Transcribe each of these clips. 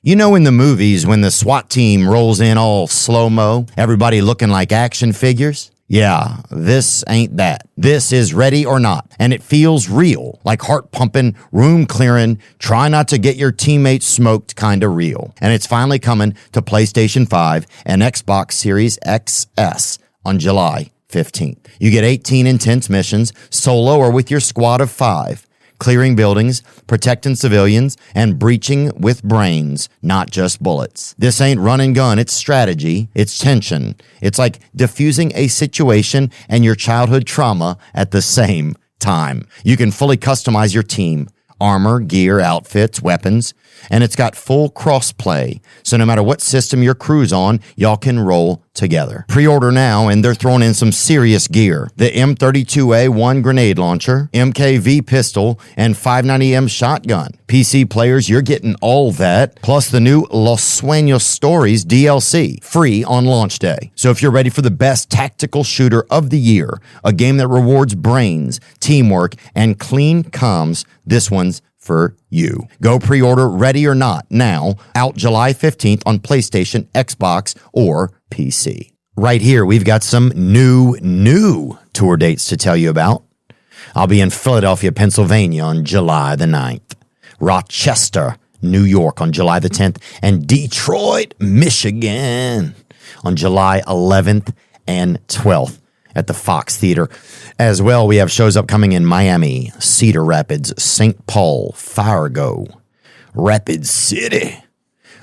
You know, in the movies, when the SWAT team rolls in all slow-mo, everybody looking like action figures? Yeah, this ain't that. This is Ready or Not, and it feels real, like heart-pumping, room-clearing, try not to get your teammates smoked kind of real. And it's finally coming to PlayStation 5 and Xbox Series XS on July 15th. You get 18 intense missions, solo or with your squad of 5. Clearing buildings, protecting civilians, and breaching with brains, not just bullets. This ain't run and gun, it's strategy, it's tension. It's like diffusing a situation and your childhood trauma at the same time. You can fully customize your team, armor, gear, outfits, weapons, and it's got full cross-play. So no matter what system your crew's on, y'all can roll together. Pre-order now, and they're throwing in some serious gear. The M32A1 grenade launcher, MKV pistol, and 590M shotgun. PC players, you're getting all that, plus the new Los Sueños Stories DLC, free on launch day. So if you're ready for the best tactical shooter of the year, a game that rewards brains, teamwork, and clean comms, this one's for you. Go pre-order Ready or Not now, out July 15th on PlayStation, Xbox, or PC. Right here, we've got some new tour dates to tell you about. I'll be in Philadelphia, Pennsylvania on July the 9th, Rochester, New York on July the 10th, and Detroit, Michigan on July 11th and 12th at the Fox Theater. As well, we have shows upcoming in Miami, Cedar Rapids, St. Paul, Fargo, Rapid City,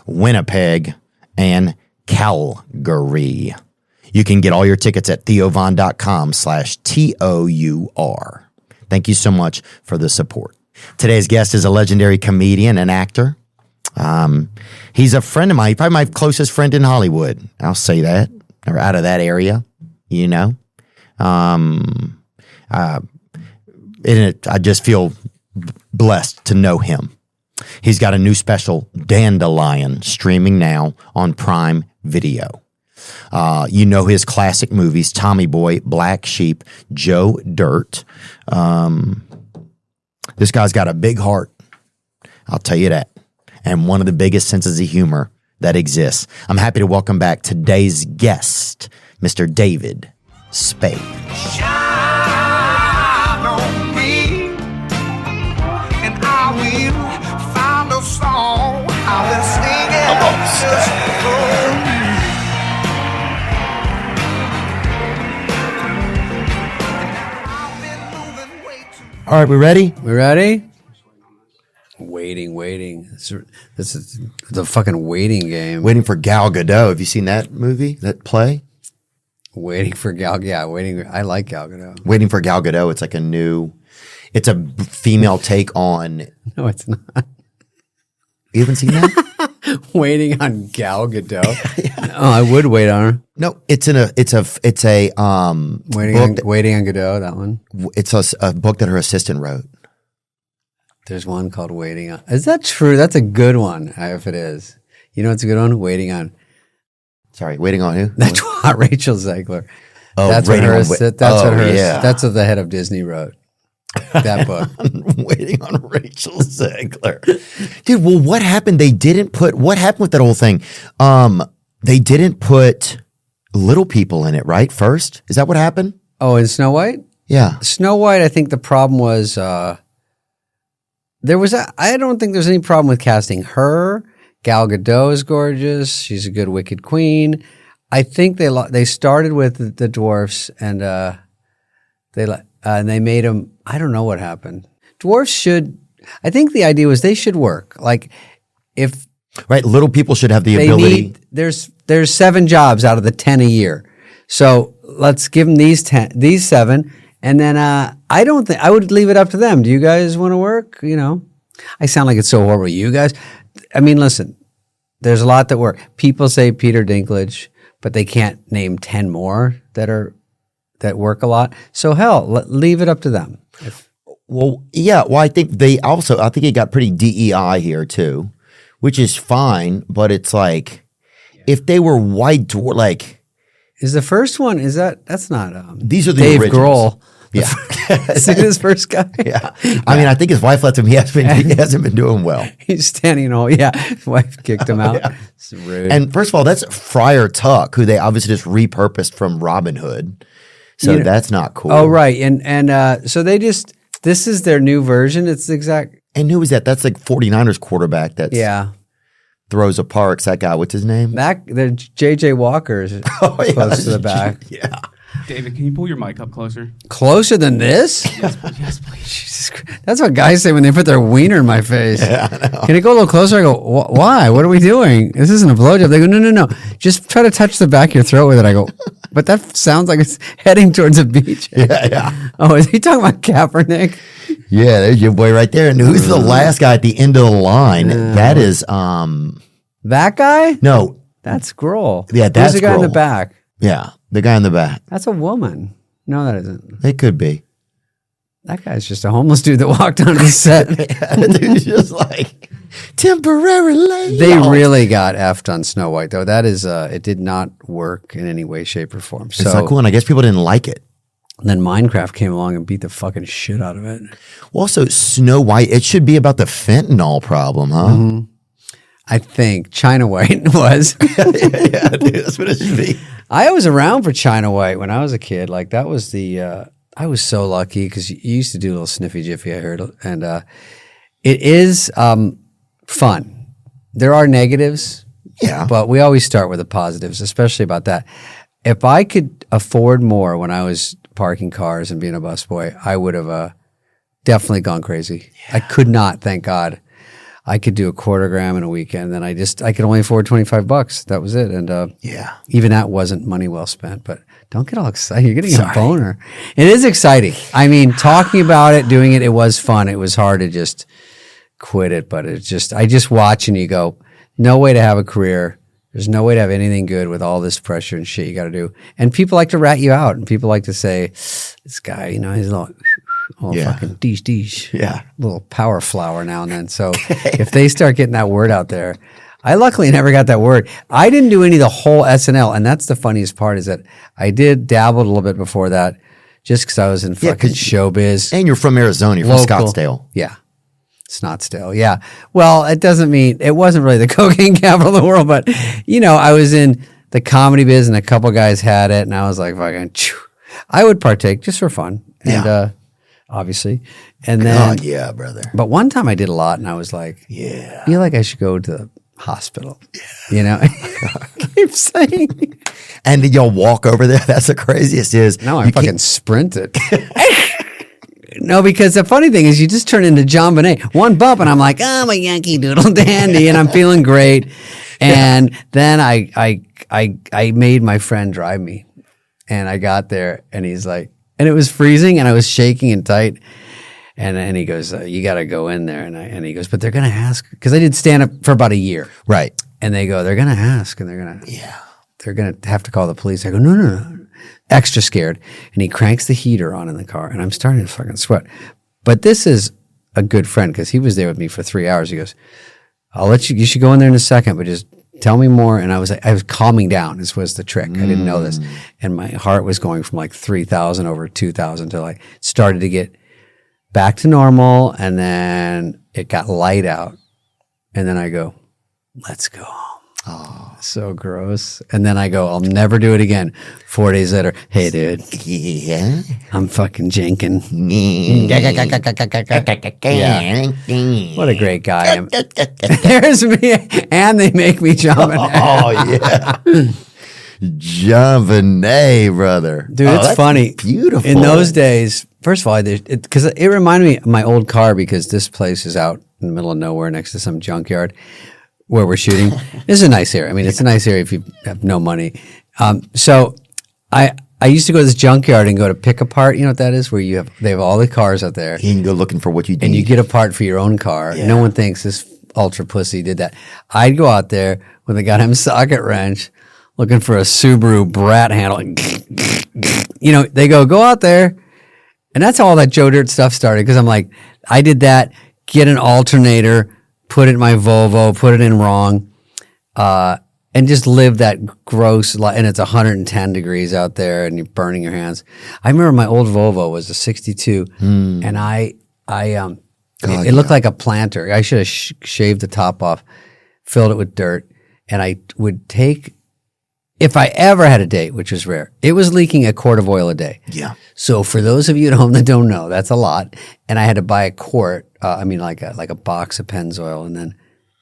Winnipeg, and Calgary. You can get all your tickets at theovon.com/TOUR. Thank you so much for the support. Today's guest is a legendary comedian and actor. He's a friend of mine, probably my closest friend in Hollywood. I'll say that, or out of that area, you know. I just feel blessed to know him. He's got a new special, Dandelion, streaming now on Prime Video. You know his classic movies, Tommy Boy, Black Sheep, Joe Dirt. This guy's got a big heart, I'll tell you that, and one of the biggest senses of humor that exists. I'm happy to welcome back today's guest, Mr. David Spade. Shine on me, and I will find a song. I will sing it just for you. All right, we ready? We ready? Waiting. This is the fucking waiting game. Waiting for Gal Gadot. Have you seen that movie, that play? Waiting for Gal. Yeah, waiting. I like Gal Gadot. Waiting for Gal Gadot. It's like it's a female take on. No, it's not. You haven't seen that? Waiting on Gal Gadot. Yeah. Oh, I would wait on her. No, it's a waiting on Gadot. That one. It's a book that her assistant wrote. There's one called Waiting on. Is that true? That's a good one. If it is, you know, it's a good one. Waiting on. Sorry, waiting on who? That's what Rachel Zegler. Oh, that's what that's what the head of Disney wrote. That book. Waiting on Rachel Zegler. Dude, well, what happened? What happened with that whole thing? They didn't put little people in it, right? First? Is that what happened? Oh, in Snow White? Yeah. Snow White, I think the problem was, I don't think there's any problem with casting her. Gal Gadot is gorgeous. She's a good wicked queen. I think they started with the dwarfs and they made them. I don't know what happened. Dwarfs should. I think the idea was they should work. Like if little people should have the ability. There's 7 jobs out of the 10 a year, so let's give them these 7, and then I don't think I would leave it up to them. Do you guys want to work? You know, I sound like it's so horrible. You guys. I mean, listen, there's a lot that work. People say Peter Dinklage, but they can't name 10 more that work a lot. So hell, leave it up to them. Well, yeah. Well, I think it got pretty DEI here too, which is fine. But it's like, if they were white, is the first one? That's not these are the Dave originals. Grohl. Yeah. See this first guy? Yeah. I mean, I think his wife left him. He hasn't been doing well. He's standing all, his wife kicked him out. Yeah. It's rude. And first of all, that's Friar Tuck, who they obviously just repurposed from Robin Hood. So that's not cool. Oh, right. And so they this is their new version. It's the exact. And who was that? That's like 49ers quarterback that throws a Parks. That guy, what's his name? The J.J. Walker is close to the back. Yeah. David, can you pull your mic up closer? Closer than this? Yes, please. Jesus Christ. That's what guys say when they put their wiener in my face. Yeah, I know. Can it go a little closer? I go, why? What are we doing? This isn't a blowjob. They go, no. Just try to touch the back of your throat with it. I go, but that sounds like it's heading towards a beach. Yeah. Oh, is he talking about Kaepernick? Yeah, there's your boy right there. And who's the last guy at the end of the line? That is That guy? no. That's Grohl. Yeah, that's Who's the guy in the Grohl. back? Yeah, the guy in the back. That's a woman. No, that isn't. It could be. That guy's just a homeless dude that walked onto the set. The dude's just like temporary layout. They really got effed on Snow White, though. That is, it did not work in any way, shape, or form. So It's not cool, and I guess people didn't like it. then Minecraft came along and beat the fucking shit out of it. Well, also, Snow White, it should be about the fentanyl problem, huh? Mm-hmm. I think China White was. Yeah, dude, that's what it should be. I was around for China White when I was a kid. Like that was I was so lucky because you used to do a little sniffy jiffy, I heard. And it is fun. There are negatives. Yeah. But we always start with the positives, especially about that. If I could afford more when I was parking cars and being a busboy, I would have definitely gone crazy. Yeah. I could not, thank God. I could do a $250 in a weekend, and I could only afford $25. That was it. And even that wasn't money well spent. But don't get all excited. You're getting a boner. It is exciting. I mean, talking about it, doing it, it was fun. It was hard to just quit it, but I just watch and you go, no way to have a career. There's no way to have anything good with all this pressure and shit you got to do. And people like to rat you out, and people like to say, this guy, he's a little fucking deesh. Yeah. Little power flower now and then. So if they start getting that word out there, I luckily never got that word. I didn't do any of the whole SNL. And that's the funniest part is that I did dabble a little bit before that just because I was in fucking showbiz. And you're from Arizona. You're from Scottsdale. Yeah. Scottsdale. Yeah. Well, it doesn't mean it wasn't really the cocaine capital of the world, but I was in the comedy biz and a couple guys had it and I was like, fucking, I would partake just for fun. And, obviously. And then, yeah, brother. But one time I did a lot and I was like, I feel like I should go to the hospital. Keep saying. And did y'all walk over there? That's the craziest is. No, I fucking sprinted. No, because the funny thing is you just turn into John Bonet. One bump and I'm like, I'm a Yankee Doodle Dandy and I'm feeling great. And then I made my friend drive me and I got there and he's like, and it was freezing and I was shaking and tight. And he goes, you got to go in there. And he goes, but they're going to ask, because I did stand up for about a year. Right. And they go, they're going to ask and they're going to have to call the police. I go, no. Extra scared. And he cranks the heater on in the car and I'm starting to fucking sweat. But this is a good friend because he was there with me for 3 hours. He goes, I'll let you should go in there in a second, but just tell me more. And I was calming down. This was the trick. I didn't know this. And my heart was going from like 3,000 over 2,000 to like started to get back to normal. And then it got light out. And then I go, let's go. Oh, so gross. And then I go, I'll never do it again. 4 days later, hey, dude. Yeah. I'm fucking jinking. Yeah. What a great guy. There's me. And they make me jump. Oh, yeah. John Bonet, brother. Dude, it's funny. Beautiful. In those days, first of all, because it reminded me of my old car because this place is out in the middle of nowhere next to some junkyard where we're shooting. This is a nice area. I mean, it's a nice area if you have no money. So I used to go to this junkyard and go to pick a part. You know what that is? Where they have all the cars out there. You can go looking for what you need. And you get a part for your own car. Yeah. No one thinks this ultra pussy did that. I'd go out there with a goddamn socket wrench looking for a Subaru brat handle. They go out there. And that's how all that Joe Dirt stuff started. Because I'm like, I did that, get an alternator, put it in my Volvo, put it in wrong. And and just live that gross life. And it's 110 degrees out there, and you're burning your hands. I remember my old Volvo was a '62, and it looked like a planter. I should have shaved the top off, filled it with dirt, and I would take. If I ever had a date, which was rare, it was leaking a quart of oil a day. Yeah. So for those of you at home that don't know, that's a lot. And I had to buy a quart. Like a box of Pennzoil, and then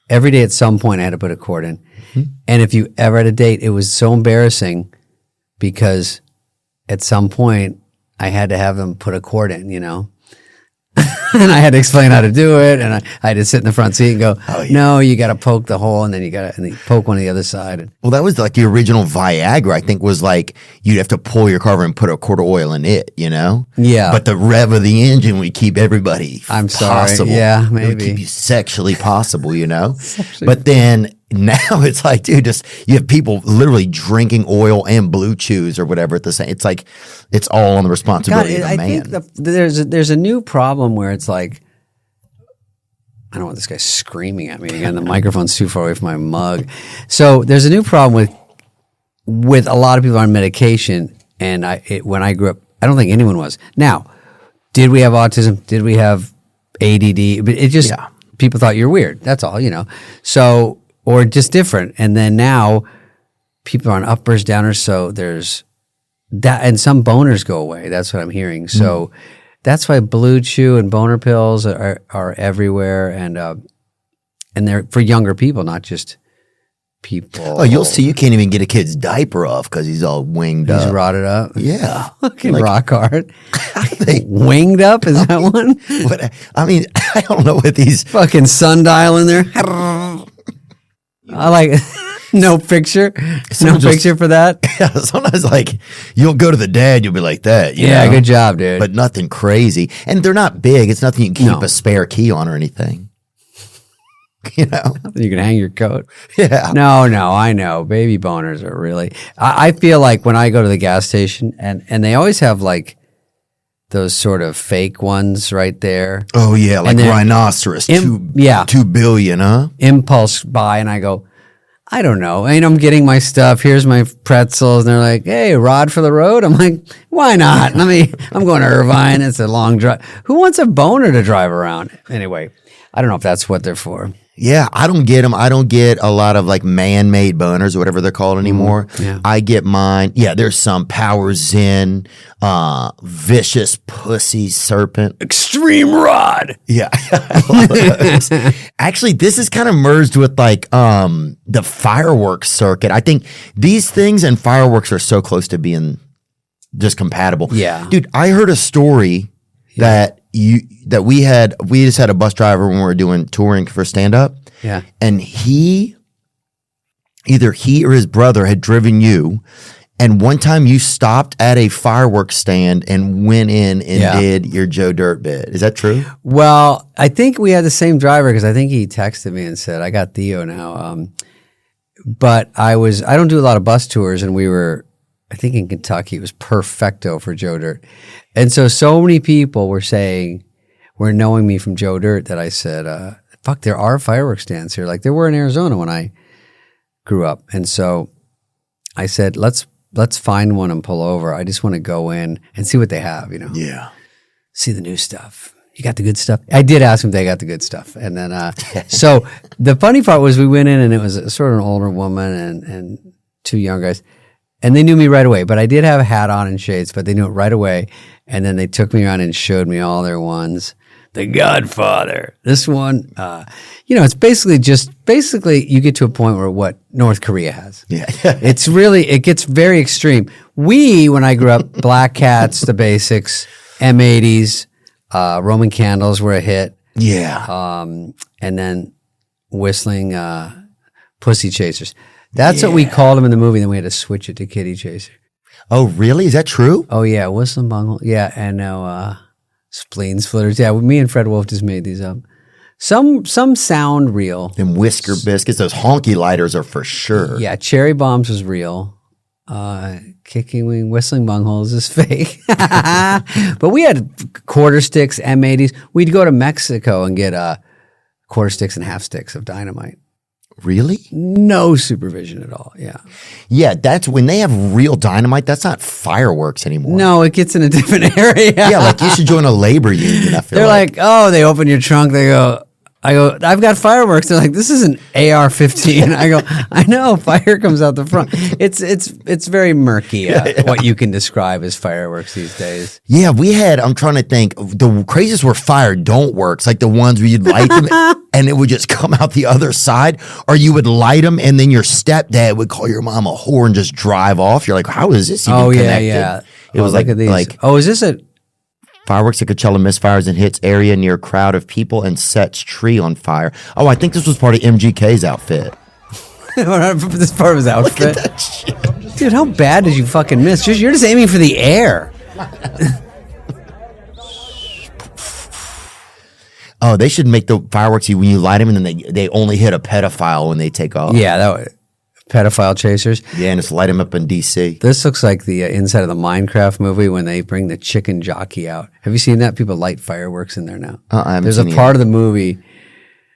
every day at some point I had to put a quart in. Mm-hmm. And if you ever had a date, it was so embarrassing because at some point I had to have them put a quart in, and I had to explain how to do it, and I had to sit in the front seat and go, no, you got to poke the hole, and then you poke one on the other side. Well, that was like the original Viagra, I think, was like you'd have to pull your car over and put a quart of oil in it, Yeah. But the rev of the engine would keep everybody I'm sorry. possible. Yeah, It would maybe. keep you sexually possible, But then now it's like, dude, you have people literally drinking oil and blue chews or whatever at the same. It's like it's all on the responsibility of the I man. think there's a new problem where it's like, I don't want this guy screaming at me again. The microphone's too far away from my mug. So there's a new problem with a lot of people on medication. And when I grew up, I don't think anyone was. Now, did we have autism? Did we have ADD? But it just people thought you're weird. That's all, So or just different. And then now people are on uppers, downers. So there's that, and some boners go away. That's what I'm hearing. So that's why Blue Chew and boner pills are everywhere, and they're for younger people, not just people. Oh, you'll see. You can't even get a kid's diaper off because he's all winged up. He's rotted up. Yeah, Fucking rock hard. Winged up, is that one? I mean, I don't know what these fucking sundial in there. I like no picture. No picture for that. Yeah, sometimes like you'll go to the dad, you'll be like that. Yeah, good job, dude. But nothing crazy. And they're not big. It's nothing you can keep a spare key on or anything. You can hang your coat. Yeah. No, I know. Baby boners are really. I feel like when I go to the gas station, and they always have like those sort of fake ones right there. Oh yeah, like rhinoceros. 2 billion, huh? Impulse buy, and I go, I don't know. I'm getting my stuff. Here's my pretzels, and they're like, "Hey, rod for the road." I'm like, "Why not?" I'm going to Irvine. It's a long drive. Who wants a boner to drive around? Anyway, I don't know if that's what they're for. Yeah, I don't get them. I don't get a lot of like man-made boners or whatever they're called anymore. Yeah. I get mine. Yeah, there's some Power Zen, Vicious Pussy Serpent. Extreme Rod. Yeah. I love those. Actually, this is kind of merged with like the fireworks circuit. I think these things and fireworks are so close to being just compatible. Yeah. Dude, I heard a story that we just had a bus driver when we were doing touring for stand up. Yeah. And either he or his brother had driven you, and one time you stopped at a fireworks stand and went in and did your Joe Dirt bit. Is that true? Well, I think we had the same driver because I think he texted me and said, "I got Theo now." But I don't do a lot of bus tours, and we were, I think in Kentucky, it was perfecto for Joe Dirt. And so many people were knowing me from Joe Dirt that I said, fuck, there are fireworks stands here. Like there were in Arizona when I grew up. And so I said, let's find one and pull over. I just want to go in and see what they have, Yeah. See the new stuff. You got the good stuff? I did ask them if they got the good stuff. And then, so the funny part was we went in and it was sort of an older woman and two young guys. And they knew me right away, but I did have a hat on and shades, but they knew it right away. And then they took me around and showed me all their ones. The Godfather. This one, it's basically you get to a point where what North Korea has. Yeah. It gets very extreme. When I grew up, Black Cats, the basics, M80s, Roman Candles were a hit. Yeah. And then whistling Pussy Chasers. That's what we called them in the movie. Then we had to switch it to Kitty Chaser. Oh, really? Is that true? Oh, yeah. Whistling Bungle. Yeah. And now Spleen Splitters. Yeah. Me and Fred Wolf just made these up. Some sound real. And Whisker Biscuits, those honky lighters are for sure. Yeah. Cherry Bombs was real. Kicking Wing, Whistling Bungholes is fake. But we had quarter sticks, M80s. We'd go to Mexico and get quarter sticks and half sticks of dynamite. Really? No supervision at all. Yeah. Yeah, that's when they have real dynamite. That's not fireworks anymore. No, it gets in a different area. Yeah, like you should join a labor union. I feel They're like, oh, they open your trunk. They go, I've got fireworks. They're like, this is an AR-15. I go, I know, fire comes out the front. It's very murky what you can describe as fireworks these days. Yeah, I'm trying to think, the craziest were fire don't works, like the ones where you'd light them and it would just come out the other side, or you would light them and then your stepdad would call your mom a whore and just drive off. You're like, how is this even connected? Yeah. It was look at these. Is this a... Fireworks at Coachella misfires and hits area near crowd of people and sets tree on fire. Oh, I think this was part of MGK's outfit. This part of his outfit. Look at that shit. Dude, how bad did you fucking miss? You're just aiming for the air. Oh, they should make the fireworks when you light them and then they only hit a pedophile when they take off. Yeah, that was pedophile chasers. Yeah, and just light them up in D.C. This looks like the inside of the Minecraft movie when they bring the chicken jockey out. Have you seen that? People light fireworks in there now. There's a part of the movie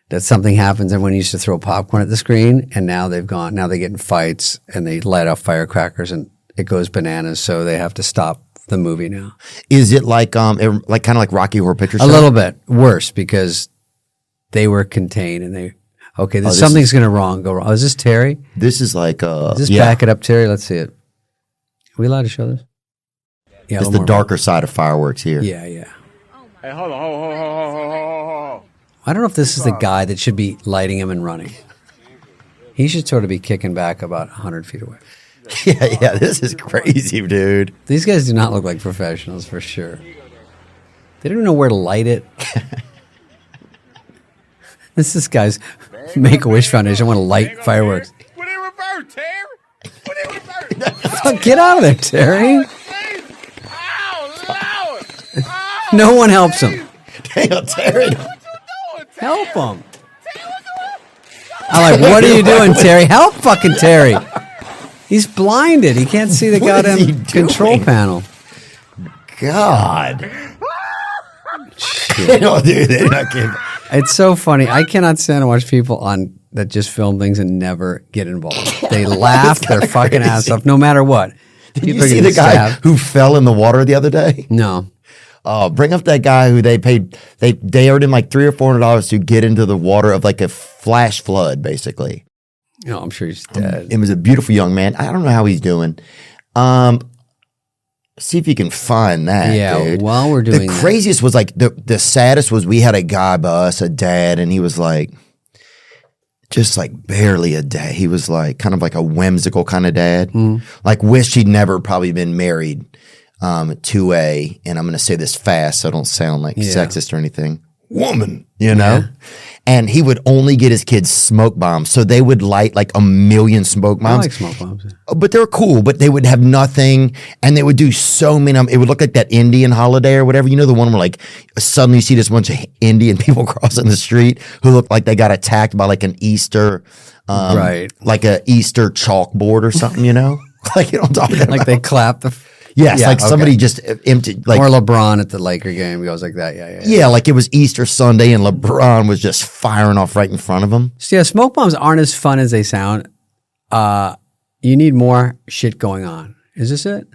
that something happens, and when you used to throw popcorn at the screen, and now they get in fights and they light off firecrackers and it goes bananas. So they have to stop the movie now. Is it like kind of like Rocky Horror Picture Show? A little bit worse because they were contained and they. Okay, something's going to go wrong. Oh, is this Terry? This is like back it up, Terry? Let's see it. Are we allowed to show this? Yeah, it's the darker side of fireworks here. Yeah. Hey, hold on. I don't know if this is the guy that should be lighting him and running. He should sort of be kicking back about 100 feet away. Yeah, this is crazy, dude. These guys do not look like professionals for sure. They don't even know where to light it. This guy's Make-A-Wish Foundation. I want to light fireworks. Put it in reverse, Terry. Put it in reverse. Fuck, get out of there, Terry. Ow, Lord. No one helps him. Damn, Terry. Help him. I'm like, what are you doing, Terry? Help fucking Terry. He's blinded. He can't see the What is he goddamn control doing? panel. God. No, dude, they're not kidding. It's so funny. I cannot stand to watch people that just film things and never get involved. They laugh their fucking ass off no matter what. Did you see the guy who fell in the water the other day? No. Bring up that guy who they paid. They owed him like $300 or $400 to get into the water of like a flash flood, basically. No, I'm sure he's dead. It was a beautiful young man. I don't know how he's doing. See if you can find that. Yeah, dude. while we're doing the craziest was like the saddest was we had a guy by us, a dad, and he was like just like barely a dad. He was like kind of like a whimsical kind of dad. Like wished he'd never probably been married to a, and I'm going to say this fast so I don't sound like sexist or anything, woman, you know? Yeah. And he would only get his kids smoke bombs. So they would light like 1,000,000 smoke bombs. I like smoke bombs. But they were cool, but they would have nothing. And they would do so many. It would look like that Indian holiday or whatever. You know, the one where like suddenly you see this bunch of Indian people crossing the street who look like they got attacked by like an Easter, right? Like a Easter chalkboard or something, you know? Like, you know what I'm talking about? Like they clap the... Yes, like somebody just emptied. Like, or LeBron at the Laker game goes like that. Yeah, like it was Easter Sunday and LeBron was just firing off right in front of him. So yeah, smoke bombs aren't as fun as they sound. You need more shit going on. Is this it?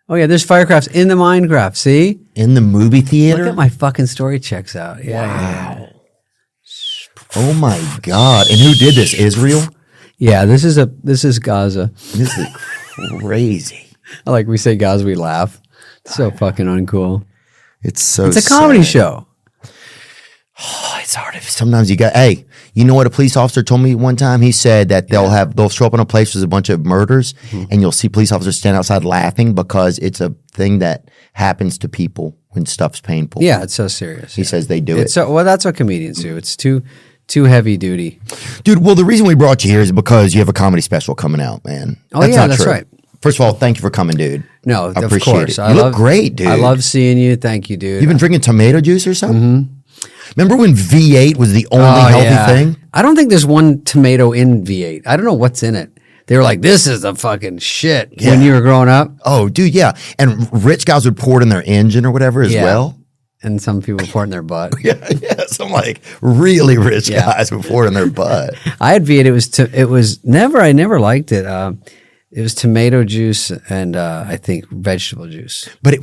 Oh yeah, there's firecrafts in the Minecraft. See? In the movie theater? Look at my fucking story checks out. Yeah. Wow. Oh my God. And who did this? Israel? Yeah, this is Gaza. This is crazy. Like we say Gaza, we laugh. It's so fucking uncool. It's a comedy show. Oh, it's hard. Sometimes hey, you know what a police officer told me one time? He said that they'll show up in a place where there's a bunch of murders and you'll see police officers stand outside laughing because it's a thing that happens to people when stuff's painful. Yeah, it's so serious. He says they do it. Well, that's what comedians do. It's too heavy duty. Dude, well, the reason we brought you here is because you have a comedy special coming out, man. That's right. First of all, thank you for coming, dude. No, I appreciate of course. it. You look great, dude. I love seeing you. Thank you, dude. You've been drinking tomato juice or something? Remember when V8 was the only healthy thing? I don't think there's one tomato in V8. I don't know what's in it. They were like, this is the fucking shit when you were growing up. Oh, dude, yeah. And rich guys would pour it in their engine or whatever as well. and some people report in their butt. Yeah, some like really rich Yeah. guys before in their butt. I had V8. I never liked it. It was tomato juice and I think vegetable juice. But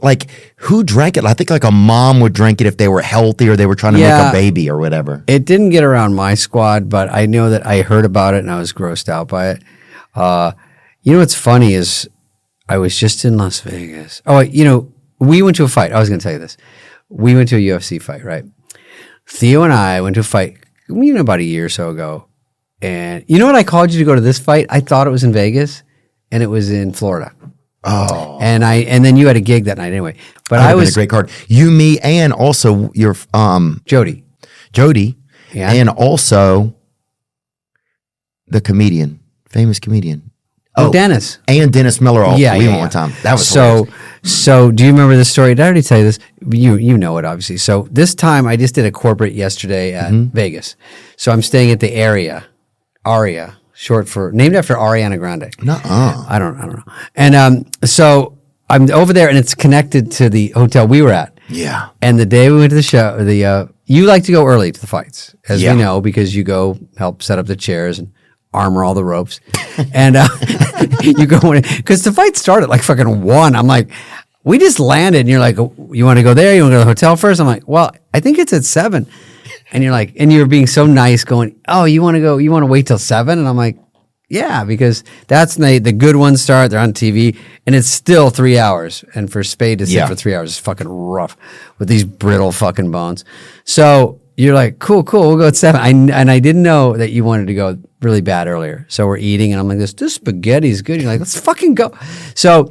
like, who drank it? I think like a mom would drink it if they were healthy or they were trying to make a baby or whatever. It didn't get around my squad, but I know that I heard about it and I was grossed out by it. You know what's funny is I was just in Las Vegas. Oh, we went to a fight. I was going to tell you this. We went to a UFC fight, right? Theo and I went to a fight, about a year or so ago. And you know what? I called you to go to this fight. I thought it was in Vegas, and it was in Florida. Oh, and then you had a gig that night anyway. But I was a great card. You, me, and also your Jody, yeah, and also the comedian, famous comedian. Oh, Dennis and Dennis Miller. We went one time. That was hilarious. So. Do you remember this story? Did I already tell you this? You know it obviously. So this time I just did a corporate yesterday at Vegas. So I'm staying at the Aria, named after Ariana Grande. I don't know. And so I'm over there, and it's connected to the hotel we were at. Yeah. And the day we went to the show, you like to go early to the fights, as we know, because you go help set up the chairs and armor all the ropes, and you go in because the fight started at like fucking 1. I'm like, we just landed, and you're like, you want to go there? You want to go to the hotel first? I'm like, well, I think it's at 7. And you're like, and you're being so nice, going, oh, you want to go? You want to wait till 7? And I'm like, yeah, because that's when the good ones start. They're on TV, and it's still 3 hours. And for Spade to sit for 3 hours is fucking rough with these brittle fucking bones. So you're like, cool, we'll go at 7. And I didn't know that you wanted to go really bad earlier. So we're eating, and I'm like, this spaghetti's good. You're like, let's fucking go. So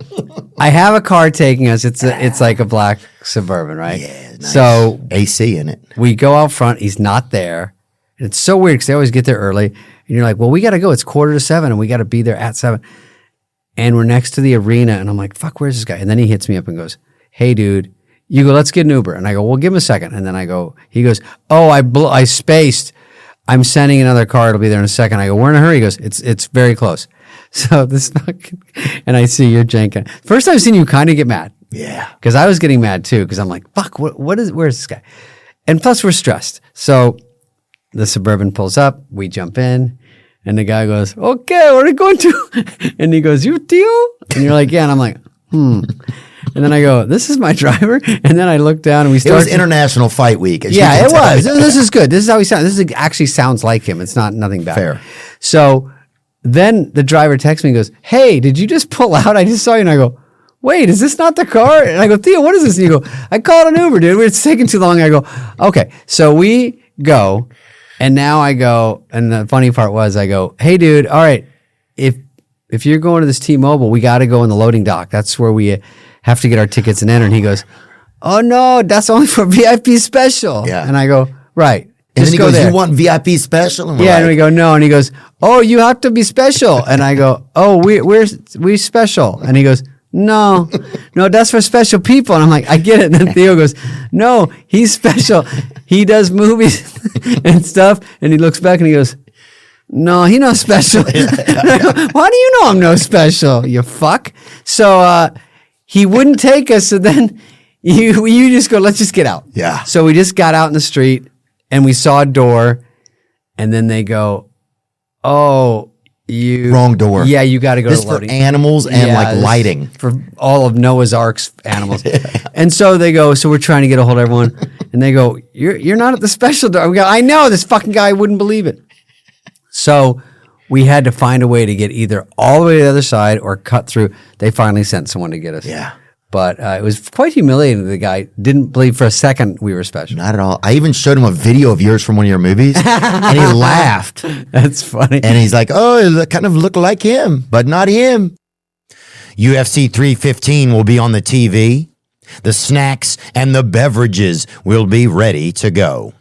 I have a car taking us. It's like a black Suburban, right? Yeah, nice. So AC in it. we go out front. He's not there. And it's so weird because they always get there early. And you're like, well, we got to go. It's 6:45, and we got to be there at 7. And we're next to the arena, and I'm like, fuck, where's this guy? And then he hits me up and goes, hey, dude. You go, let's get an Uber. And I go, well, give him a second. And then I go, he goes, oh, I spaced. I'm sending another car. It'll be there in a second. I go, we're in a hurry. He goes, it's very close. So this fucking, and I see you're janking. First time I've seen you kind of get mad. Yeah. Because I was getting mad too. Because I'm like, fuck, where's this guy? And plus we're stressed. So the Suburban pulls up. We jump in. And the guy goes, okay, where are we going to? And he goes, you Theo? And you're like, yeah. And I'm like, And then I go, this is my driver. And then I look down and we start. It was International Fight Week. Yeah, it was. This is good. This is how he sounds. This actually sounds like him. It's not nothing bad. Fair. So then the driver texts me and goes, hey, did you just pull out? I just saw you. And I go, wait, is this not the car? And I go, Theo, what is this? And you go, I called an Uber, dude. It's taking too long. I go, okay. So we go. And now I go. And the funny part was I go, hey, dude, all right. If you're going to this T-Mobile, we got to go in the loading dock. That's where we have to get our tickets and enter. And he goes, oh, no, that's only for VIP special. Yeah. And I go, right. And then he go goes, there. you want VIP special? And we're Yeah, like, and we go, no. And he goes, oh, you have to be special. And I go, oh, we're special. And he goes, no, that's for special people. And I'm like, I get it. And then Theo goes, no, he's special. He does movies and stuff. And he looks back and he goes, no, he not special. And I go, why do you know I'm no special, you fuck? So he wouldn't take us. So then you just go, let's just get out. Yeah. So we just got out in the street and we saw a door. And then they go, oh, wrong door. Yeah, you got to go This to for loading. animals and Yeah, like this lighting. for all of Noah's Ark's animals. And so they go, so we're trying to get a hold of everyone. And they go, you're not at the special door. We go, I know, this fucking guy wouldn't believe it. So we had to find a way to get either all the way to the other side or cut through. They finally sent someone to get us. Yeah. But it was quite humiliating. The guy didn't believe for a second we were special. Not at all. I even showed him a video of yours from one of your movies, and he laughed. That's funny. And he's like, oh, it kind of looked like him, but not him. UFC 315 will be on the TV. The snacks and the beverages will be ready to go.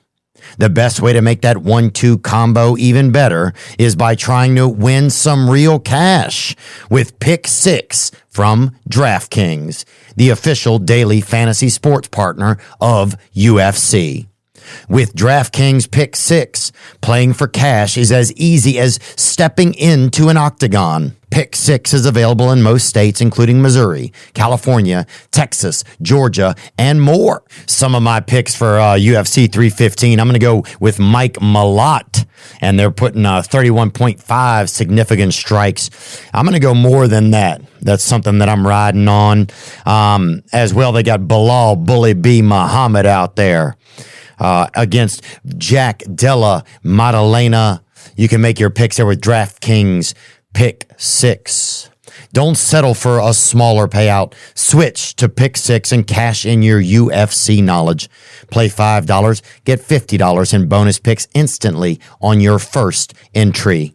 The best way to make that 1-2 combo even better is by trying to win some real cash with Pick 6 from DraftKings, the official daily fantasy sports partner of UFC. With DraftKings Pick 6, playing for cash is as easy as stepping into an octagon. Pick 6 is available in most states, including Missouri, California, Texas, Georgia, and more. Some of my picks for UFC 315, I'm going to go with Mike Malott, and they're putting 31.5 significant strikes. I'm going to go more than that. That's something that I'm riding on. As well, they got Bilal Bully B. Muhammad out there against Jack Della Maddalena. You can make your picks there with DraftKings Pick 6. Don't settle for a smaller payout. Switch to Pick 6 and cash in your UFC knowledge. Play $5, get $50 in bonus picks instantly on your first entry.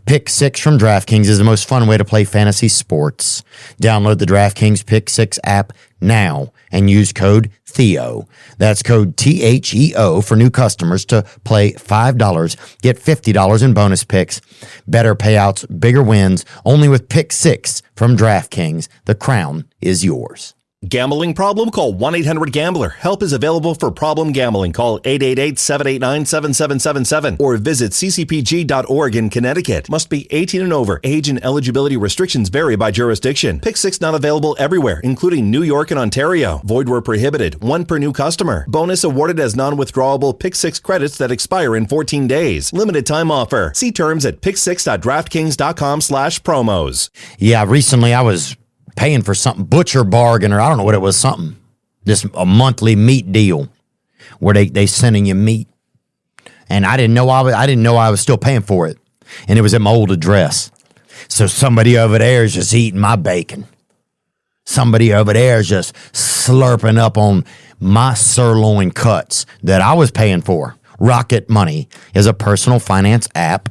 Pick 6 from DraftKings is the most fun way to play fantasy sports. Download the DraftKings Pick 6 app now and use code Theo. That's code THEO for new customers to play $5, get $50 in bonus picks. Better payouts, bigger wins, only with Pick 6 from DraftKings. The crown is yours. Gambling problem? Call 1-800-GAMBLER. Help is available for problem gambling. Call 888-789-7777 or visit ccpg.org in Connecticut. Must be 18 and over. Age and eligibility restrictions vary by jurisdiction. Pick 6 not available everywhere, including New York and Ontario. Void where prohibited. 1 per new customer. Bonus awarded as non-withdrawable Pick 6 credits that expire in 14 days. Limited time offer. See terms at pick6.draftkings.com/promos. Yeah, recently I was paying for something, butcher bargain, or I don't know what it was, something. Just a monthly meat deal where they sending you meat. And I didn't know I was still paying for it. And it was at my old address. So somebody over there is just eating my bacon. Somebody over there is just slurping up on my sirloin cuts that I was paying for. Rocket Money is a personal finance app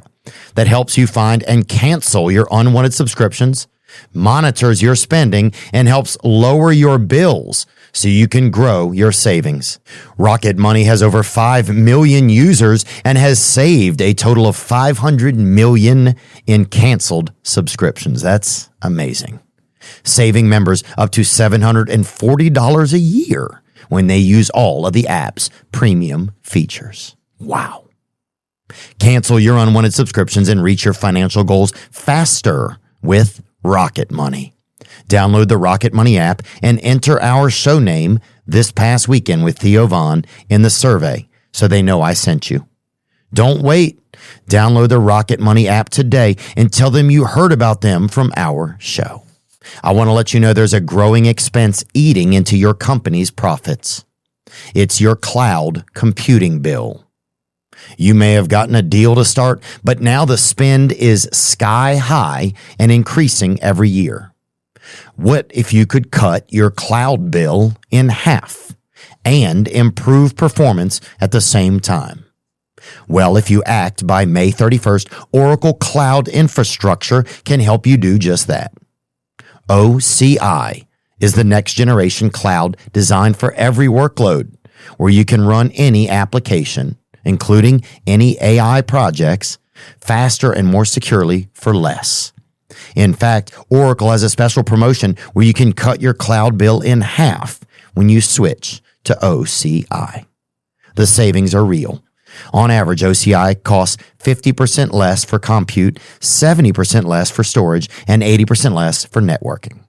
that helps you find and cancel your unwanted subscriptions, monitors your spending, and helps lower your bills so you can grow your savings. Rocket Money has over 5 million users and has saved a total of $500 million in canceled subscriptions. That's amazing. Saving members up to $740 a year when they use all of the app's premium features. Wow. Cancel your unwanted subscriptions and reach your financial goals faster with Rocket Money. Download the Rocket Money app and enter our show name This Past Weekend with Theo Vaughn in the survey so they know I sent you. Don't wait. Download the Rocket Money app today and tell them you heard about them from our show. I want to let you know there's a growing expense eating into your company's profits. It's your cloud computing bill. You may have gotten a deal to start, but now the spend is sky high and increasing every year. What if you could cut your cloud bill in half and improve performance at the same time? Well, if you act by May 31st, Oracle Cloud Infrastructure can help you do just that. OCI is the next generation cloud designed for every workload, where you can run any application, including any AI projects, faster and more securely for less. In fact, Oracle has a special promotion where you can cut your cloud bill in half when you switch to OCI. The savings are real. On average, OCI costs 50% less for compute, 70% less for storage, and 80% less for networking.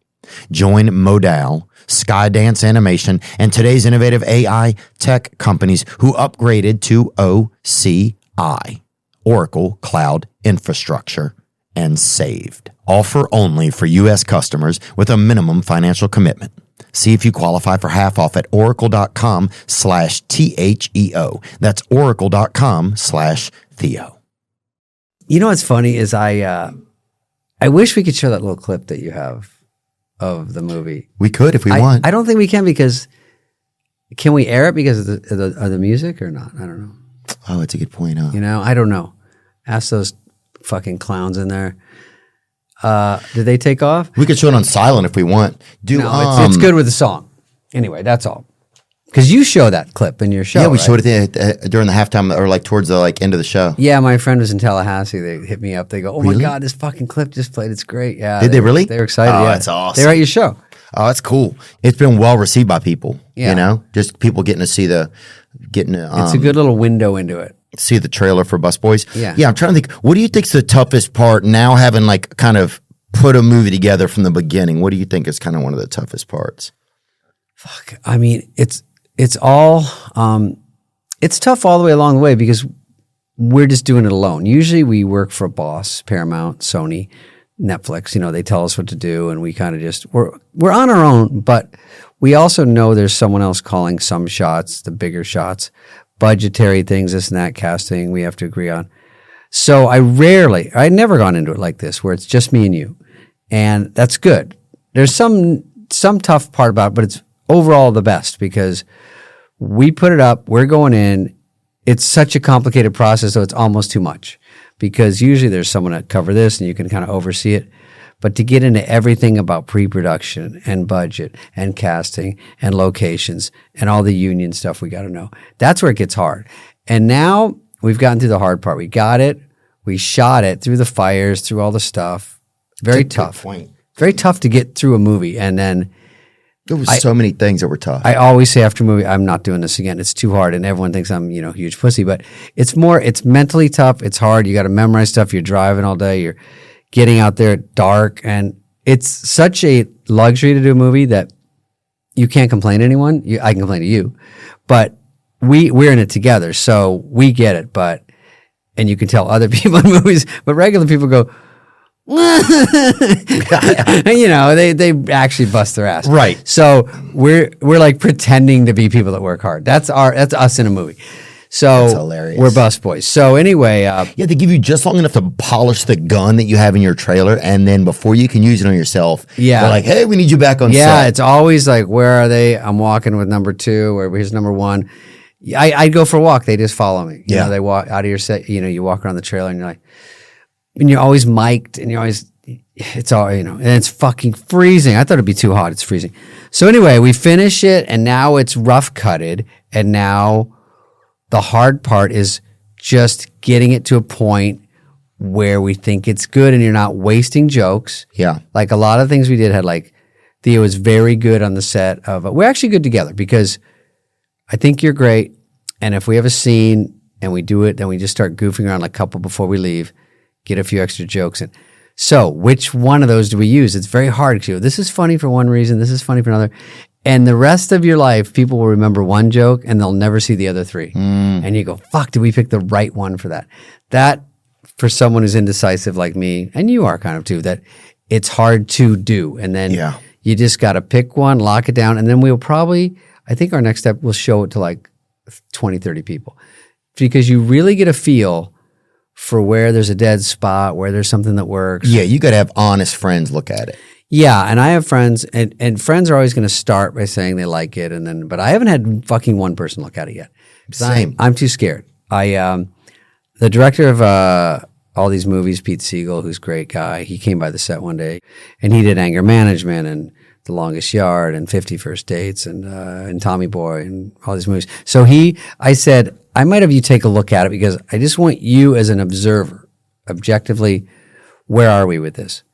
Join Modal, Skydance Animation, and today's innovative AI tech companies who upgraded to OCI, Oracle Cloud Infrastructure, and saved. Offer only for U.S. customers with a minimum financial commitment. See if you qualify for half off at oracle.com/THEO. That's oracle.com/Theo. You know what's funny is I wish we could show that little clip that you have of the movie. We could if we want. I don't think we can because can we air it because of the music or not? I don't know. Oh, that's a good point, huh? You know, I don't know. Ask those fucking clowns in there. Did they take off? We could show it on silent if we want. No, it's good with the song. Anyway, that's all. Because you show that clip in your show. Yeah, we right? showed it during the halftime or like towards the end of the show. Yeah, my friend was in Tallahassee. They hit me up. They go, "Oh Really? my God, this fucking clip just played. It's great." Yeah. Did they really? They were excited. Oh, yeah. that's awesome. They were at your show. Oh, that's cool. It's been well received by people. Yeah. You know, just people getting to see It's a good little window into it. see the trailer for Busboys. Yeah. I'm trying to think. What do you think's the toughest part now? Having like kind of put a movie together from the beginning. What do you think is kind of one of the toughest parts? Fuck. I mean, it's all it's tough all the way along the way because we're just doing it alone. Usually we work for a boss, Paramount, Sony, Netflix. You know, they tell us what to do, and we kind of just we're on our own. But we also know there's someone else calling some shots, the bigger shots, budgetary things, this and that, casting. We have to agree on. So I never gone into it like this, where it's just me and you, and that's good. There's some tough part about it, but it's overall the best because we put it up. We're going in. It's such a complicated process, so it's almost too much because usually there's someone that cover this and you can kind of oversee it. But to get into everything about pre-production and budget and casting and locations and all the union stuff we got to know, that's where it gets hard. And now we've gotten through the hard part. We got it. We shot it through the fires, through all the stuff. Very tough. Point. Very tough to get through a movie. And then There was so many things that were tough. I always say after a movie, I'm not doing this again. It's too hard. And everyone thinks I'm, a huge pussy. But it's mentally tough. It's hard. You got to memorize stuff. You're driving all day. You're getting out there at dark. And it's such a luxury to do a movie that you can't complain to anyone. I can complain to you. But we're in it together. So we get it. And you can tell other people in movies. But regular people go, they actually bust their ass. Right. So we're like pretending to be people that work hard. That's us in a movie. So That's hilarious. we're busboys. So anyway, they give you just long enough to polish the gun that you have in your trailer, and then before you can use it on yourself, Yeah. they're like, "Hey, we need you back on set." yeah, it's always like, where are they? I'm walking with number 2, or here's number 1. I go for a walk. They just follow me. You know, they walk out of your set. You walk around the trailer, and you're like, and you're always mic'd, and it's all, and it's fucking freezing. I thought it'd be too hot. It's freezing. So anyway, we finish it, and now it's rough cutted, and now the hard part is just getting it to a point where we think it's good, and you're not wasting jokes. Yeah. Like a lot of things we did had Theo was very good on the set of, we're actually good together because I think you're great, and if we have a scene and we do it, then we just start goofing around like a couple before we leave. Get a few extra jokes in. So which one of those do we use? It's very hard because this is funny for one reason, this is funny for another. And the rest of your life, people will remember one joke and they'll never see the other 3. And you go, fuck, did we pick the right one for that? That, for someone who's indecisive like me, and you are kind of too, that it's hard to do. And then you just got to pick one, lock it down, and then I think our next step, we'll show it to like 20, 30 people. Because you really get a feel for where there's a dead spot, where there's something that works. Yeah, you got to have honest friends look at it. Yeah, and I have friends, and friends are always going to start by saying they like it, but I haven't had fucking one person look at it yet. Same. I'm too scared. The director of all these movies, Pete Siegel, who's a great guy, he came by the set one day, and he did Anger Management and The Longest Yard and 50 First Dates and Tommy Boy and all these movies. So I said, I might have you take a look at it because I just want you as an observer, objectively, where are we with this?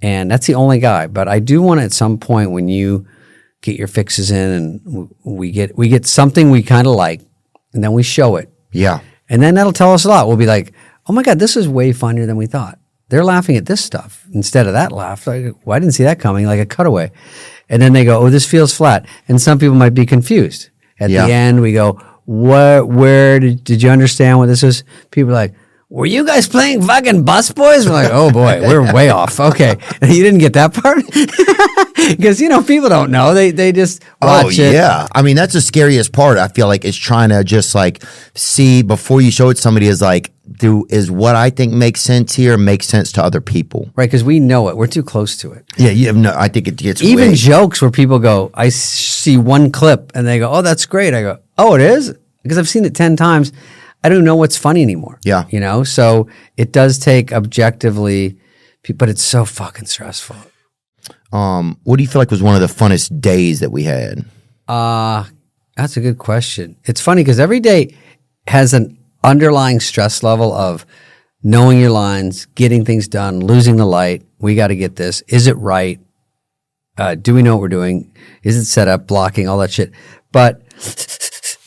And that's the only guy. But I do want to, at some point, when you get your fixes in and we get something we kind of like, and then we show it. Yeah. And then that'll tell us a lot. We'll be like, oh my God, this is way funnier than we thought. They're laughing at this stuff instead of that laugh. Like, well, I didn't see that coming, like a cutaway. And then they go, oh, this feels flat. And some people might be confused. At the end, we go, where did you understand what this is? People are like, were you guys playing fucking Busboys? We're like, oh boy, we're way off. Okay. You didn't get that part? Because, people don't know. They just watch it. Yeah. I mean, that's the scariest part. I feel like is trying to just like see before you show it to somebody is like, is what I think makes sense here make sense to other people? Right, because we know it. We're too close to it. Yeah, you have no, I think it gets Even way- jokes where people go, I see one clip and they go, oh, that's great. I go, oh, it is? Because I've seen it 10 times. I don't know what's funny anymore. Yeah. So it does take objectively, but it's so fucking stressful. What do you feel like was one of the funnest days that we had? That's a good question. It's funny because every day has an underlying stress level of knowing your lines, getting things done, losing the light. We got to get this. Is it right? Do we know what we're doing? Is it set up, blocking, all that shit? But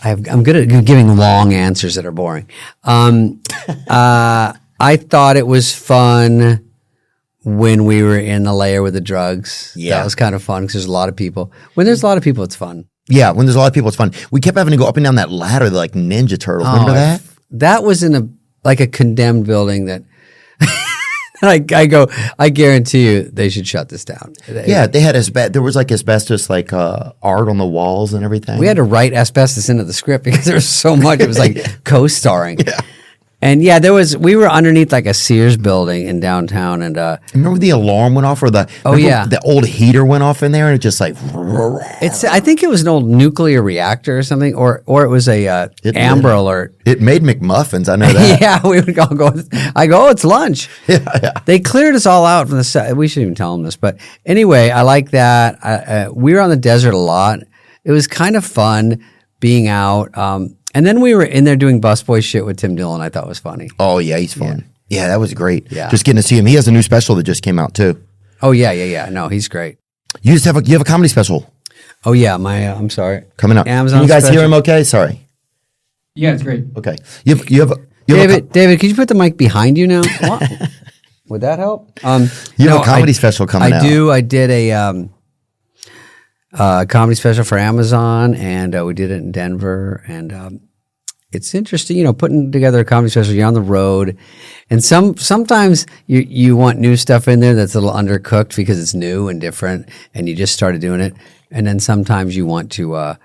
I'm good at giving long answers that are boring. I thought it was fun when we were in the layer with the drugs. Yeah. That was kind of fun because there's a lot of people. When there's a lot of people, it's fun. Yeah, when there's a lot of people, it's fun. We kept having to go up and down that ladder like Ninja Turtles. Remember that? That was in a condemned building that I guarantee you they should shut this down. Yeah, they had there was like asbestos like art on the walls and everything. We had to write asbestos into the script because there was so much. It was like co-starring. Yeah. And we were underneath like a Sears building in downtown, and Remember when the alarm went off, or the old heater went off in there, and it just like. I think it was an old nuclear reactor or something, or it was a Amber Alert. It made McMuffins. I know that. Yeah, we would all go. I go, oh, it's lunch. Yeah. They cleared us all out from the set. We shouldn't even tell them this, but anyway, I like that. We were on the desert a lot. It was kind of fun being out. And then we were in there doing busboy shit with Tim Dillon. I thought was funny. Oh yeah, he's fun. Yeah, that was great. Yeah. Just getting to see him. He has a new special that just came out too. Oh yeah. No, he's great. You have a comedy special Oh yeah, I'm sorry. coming up. Amazon Can you guys special. hear him? Okay, sorry. Yeah, it's great. Okay, you have David, could you put the mic behind you now? Would that help? You have a comedy special coming out. I do. I did a comedy special for Amazon, and we did it in Denver, and it's interesting, putting together a comedy special. You're on the road, and sometimes you want new stuff in there that's a little undercooked because it's new and different, and you just started doing it. And then sometimes you want to, and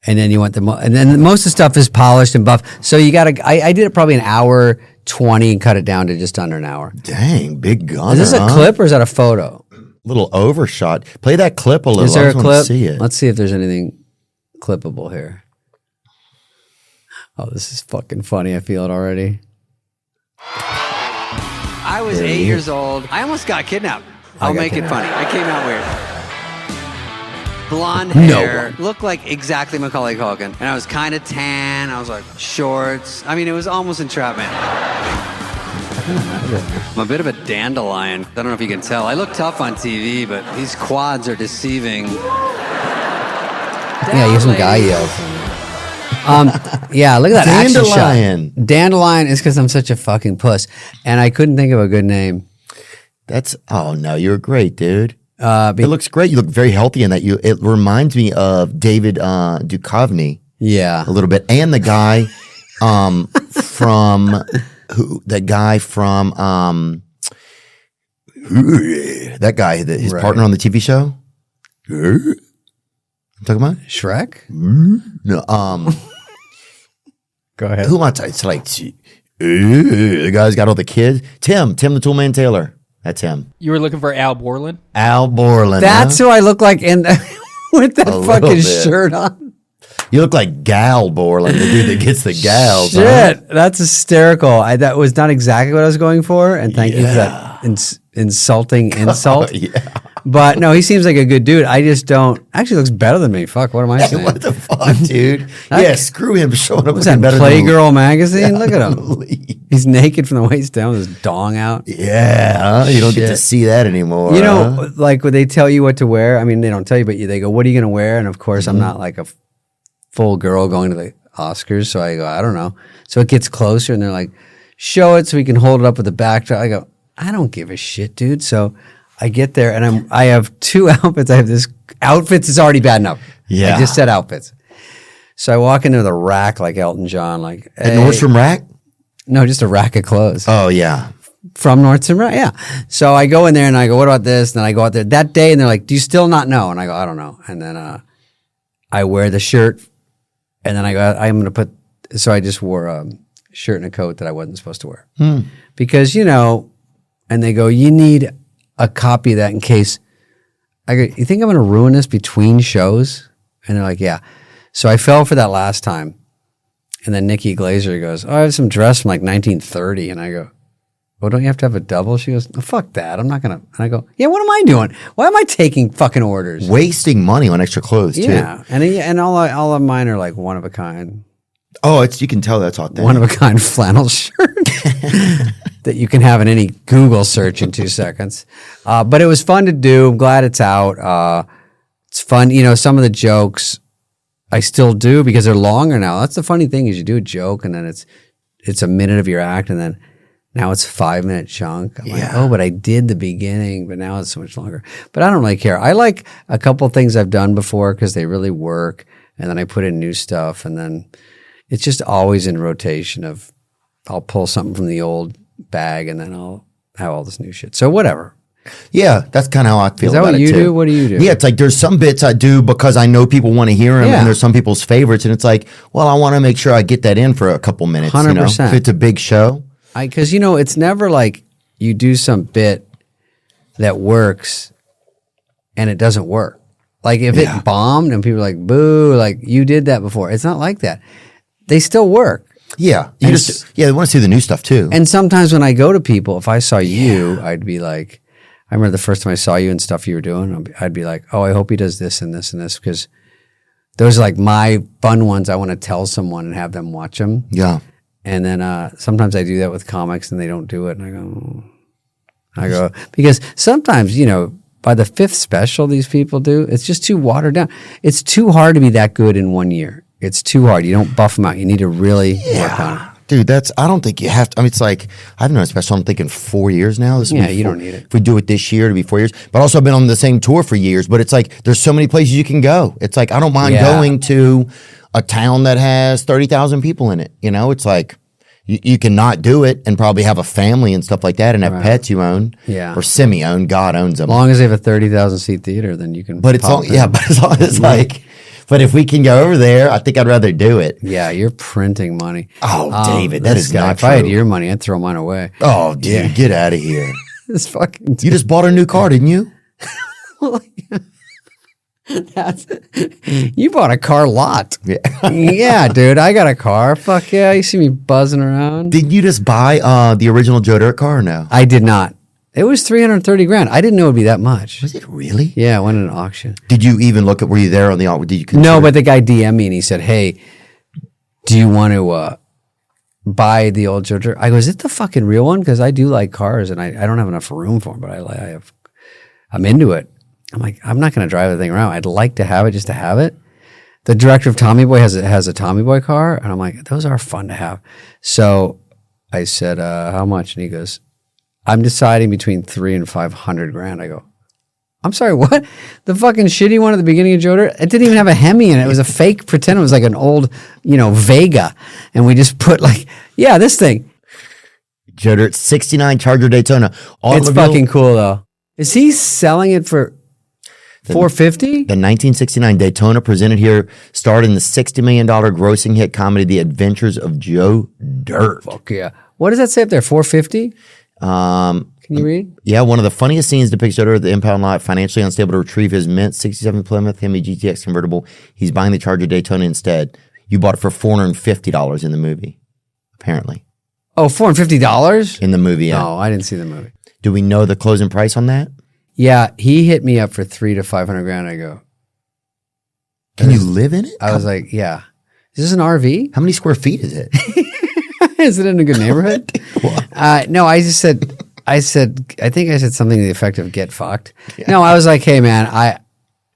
then you want and then most of the stuff is polished and buff. So you got to. I did it probably an hour 20 and cut it down to just under an hour. Dang, big gun. Is this a clip or is that a photo? Little overshot. Play that clip a little. Is there I a just wanna clip? See it. Let's see if there's anything clippable here. Oh, this is fucking funny. I feel it already. I was 8 years old. I almost got kidnapped. I'll make it funny. I came out weird. Blonde hair. Looked like exactly Macaulay Culkin. And I was kind of tan. I was like shorts. I mean, it was almost entrapment. I'm a bit of a dandelion. I don't know if you can tell. I look tough on TV, but these quads are deceiving. Yeah, use some guy yells. Yeah, look at that action Dandelion. shot. Dandelion is because I'm such a fucking puss, and I couldn't think of a good name. Oh no, you're great, dude. It looks great. You look very healthy in that. It reminds me of David Duchovny. Yeah, a little bit, and the guy from that guy, his partner on the TV show. I'm talking about Shrek. No, Go ahead. who am I? It's like the guy's got all the kids. Tim the Toolman Taylor. That's him. You were looking for Al Borland? Al Borland. That's huh? who I look like with that A fucking little bit. shirt on. You look like Gal Borland, the dude that gets the gals. Shit, huh? that's hysterical. That was not exactly what I was going for, and thank you for that insulting insult. Yeah. But no, he seems like a good dude. I just don't. Actually, looks better than me. Fuck, what am I saying? What the fuck, dude? Yeah, screw him showing up. What's looking that, better than Playgirl magazine? Look at him. Golly. He's naked from the waist down with his dong out. Yeah, huh? You don't get to Shit. see that anymore. You know, like when they tell you what to wear, I mean, they don't tell you, but they go, what are you going to wear? And of course, I'm not like a full girl going to the Oscars. So I go, I don't know. So it gets closer and they're like, show it so we can hold it up with the backdrop. I go, I don't give a shit, dude. So I get there and I have two outfits. I have this outfits is already bad enough. Yeah. I just said outfits. So I walk into the rack like Elton John, like At Nordstrom Rack? No, just a rack of clothes. Oh, yeah. From Nordstrom Rack, yeah. So I go in there and I go, what about this? And then I go out there that day and they're like, do you still not know? And I go, I don't know. And then I wear the shirt and then I go, I'm going to put, so I just wore a shirt and a coat that I wasn't supposed to wear. Because, and they go, you need a copy of that in case. I go, you think I'm going to ruin this between shows? And they're like, yeah. So I fell for that last time. And then Nikki Glazer goes, oh, I have some dress from like 1930. And I go, well, don't you have to have a double? She goes, oh, fuck that. I'm not going to. And I go, yeah, what am I doing? Why am I taking fucking orders? Wasting money on extra clothes, too. Yeah. And all of mine are like one of a kind. Oh, you can tell that's authentic. one of a kind flannel shirt that you can have in any Google search in 2 seconds. But it was fun to do. I'm glad it's out. It's fun. You know, some of the jokes I still do because they're longer now. That's the funny thing is you do a joke and then it's a minute of your act and then now it's a 5-minute chunk. I'm like, oh, but I did the beginning, but now it's so much longer. But I don't really care. I like a couple of things I've done before because they really work. And then I put in new stuff and then it's just always in rotation of I'll pull something from the old bag and then I'll have all this new shit. So whatever. Yeah, that's kind of how I feel. Is that about what it you too. do? What do you do? Yeah, it's like there's some bits I do because I know people want to hear them, Yeah. and there's some people's favorites, and it's like, well, I want to make sure I get that in for a couple minutes. 100%. You know? If it's a big show. Because, you know, it's never like you do some bit that works and it doesn't work. Like if it bombed and people are like, boo, like you did that before. It's not like that. They still work. Yeah. They want to see the new stuff too. And sometimes when I go to people, if I saw you, I'd be like, I remember the first time I saw you and stuff you were doing, I'd be like, oh, I hope he does this and this and this because those are like my fun ones I want to tell someone and have them watch them. Yeah. And then sometimes I do that with comics and they don't do it. And I go, because sometimes, you know, by the 5th special these people do, it's just too watered down. It's too hard to be that good in 1 year. It's too hard. You don't buff them out. You need to really work on it. Dude, I don't think you have to. I mean, it's like, I've known a special, I'm thinking 4 years now. You don't need it. If we do it this year, it'll be 4 years. But also, I've been on the same tour for years. But it's like, there's so many places you can go. It's like, I don't mind going to a town that has 30,000 people in it. You know, it's like, you can not do it and probably have a family and stuff like that and have pets you own. Yeah. Or semi-own. God owns them. As long as they have a 30,000 seat theater, then you can. But it's all, but as long as like, but if we can go over there, I think I'd rather do it. Yeah, you're printing money. Oh, David, that is not If I had true. your money, I'd throw mine away. Oh, dude, get out of here. It's fucking. You just bought a new car, didn't you? You bought a car lot. Yeah. Yeah, dude, I got a car. Fuck yeah, you see me buzzing around. Did you just buy the original Joe Dirt car or no? I did not. It was $330,000. I didn't know it'd be that much. Was it really? Yeah, it went in an auction. Did you even look at, were you there on the auction? Did you consider? No, but the guy DM'd me and he said, hey, do you want to buy the old Joe Dirt? I go, is it the fucking real one? Because I do like cars and I don't have enough room for them, but I'm into it. I'm like, I'm not going to drive the thing around. I'd like to have it just to have it. The director of Tommy Boy has a Tommy Boy car, and I'm like, those are fun to have. So I said, how much? And he goes, I'm deciding between $300,000 and $500,000. I go, I'm sorry, what? The fucking shitty one at the beginning of Joe Dirt? It didn't even have a Hemi in it. It was a fake pretend. It was like an old, Vega. And we just put this thing. Joe Dirt 69 Charger Daytona. It's fucking cool though. Is he selling it for $450,000? The 1969 Daytona presented here starred in the $60 million grossing hit comedy The Adventures of Joe Dirt. Fuck yeah. What does that say up there? $450,000? Can you read? Yeah, one of the funniest scenes depicts Joe Dirt at the impound lot, financially unstable to retrieve his mint 67 Plymouth Hemi GTX convertible. He's buying the Charger Daytona instead. You bought it for $450 in the movie, apparently. Oh, $450? In the movie, yeah. No, I didn't see the movie. Do we know the closing price on that? Yeah, he hit me up for $300,000 to $500,000. I go, Can you live in it? I was like, yeah. Is this an RV? How many square feet is it? Is it in a good neighborhood? No, I think I said something to the effect of get fucked. Yeah. No, I was like, hey man, I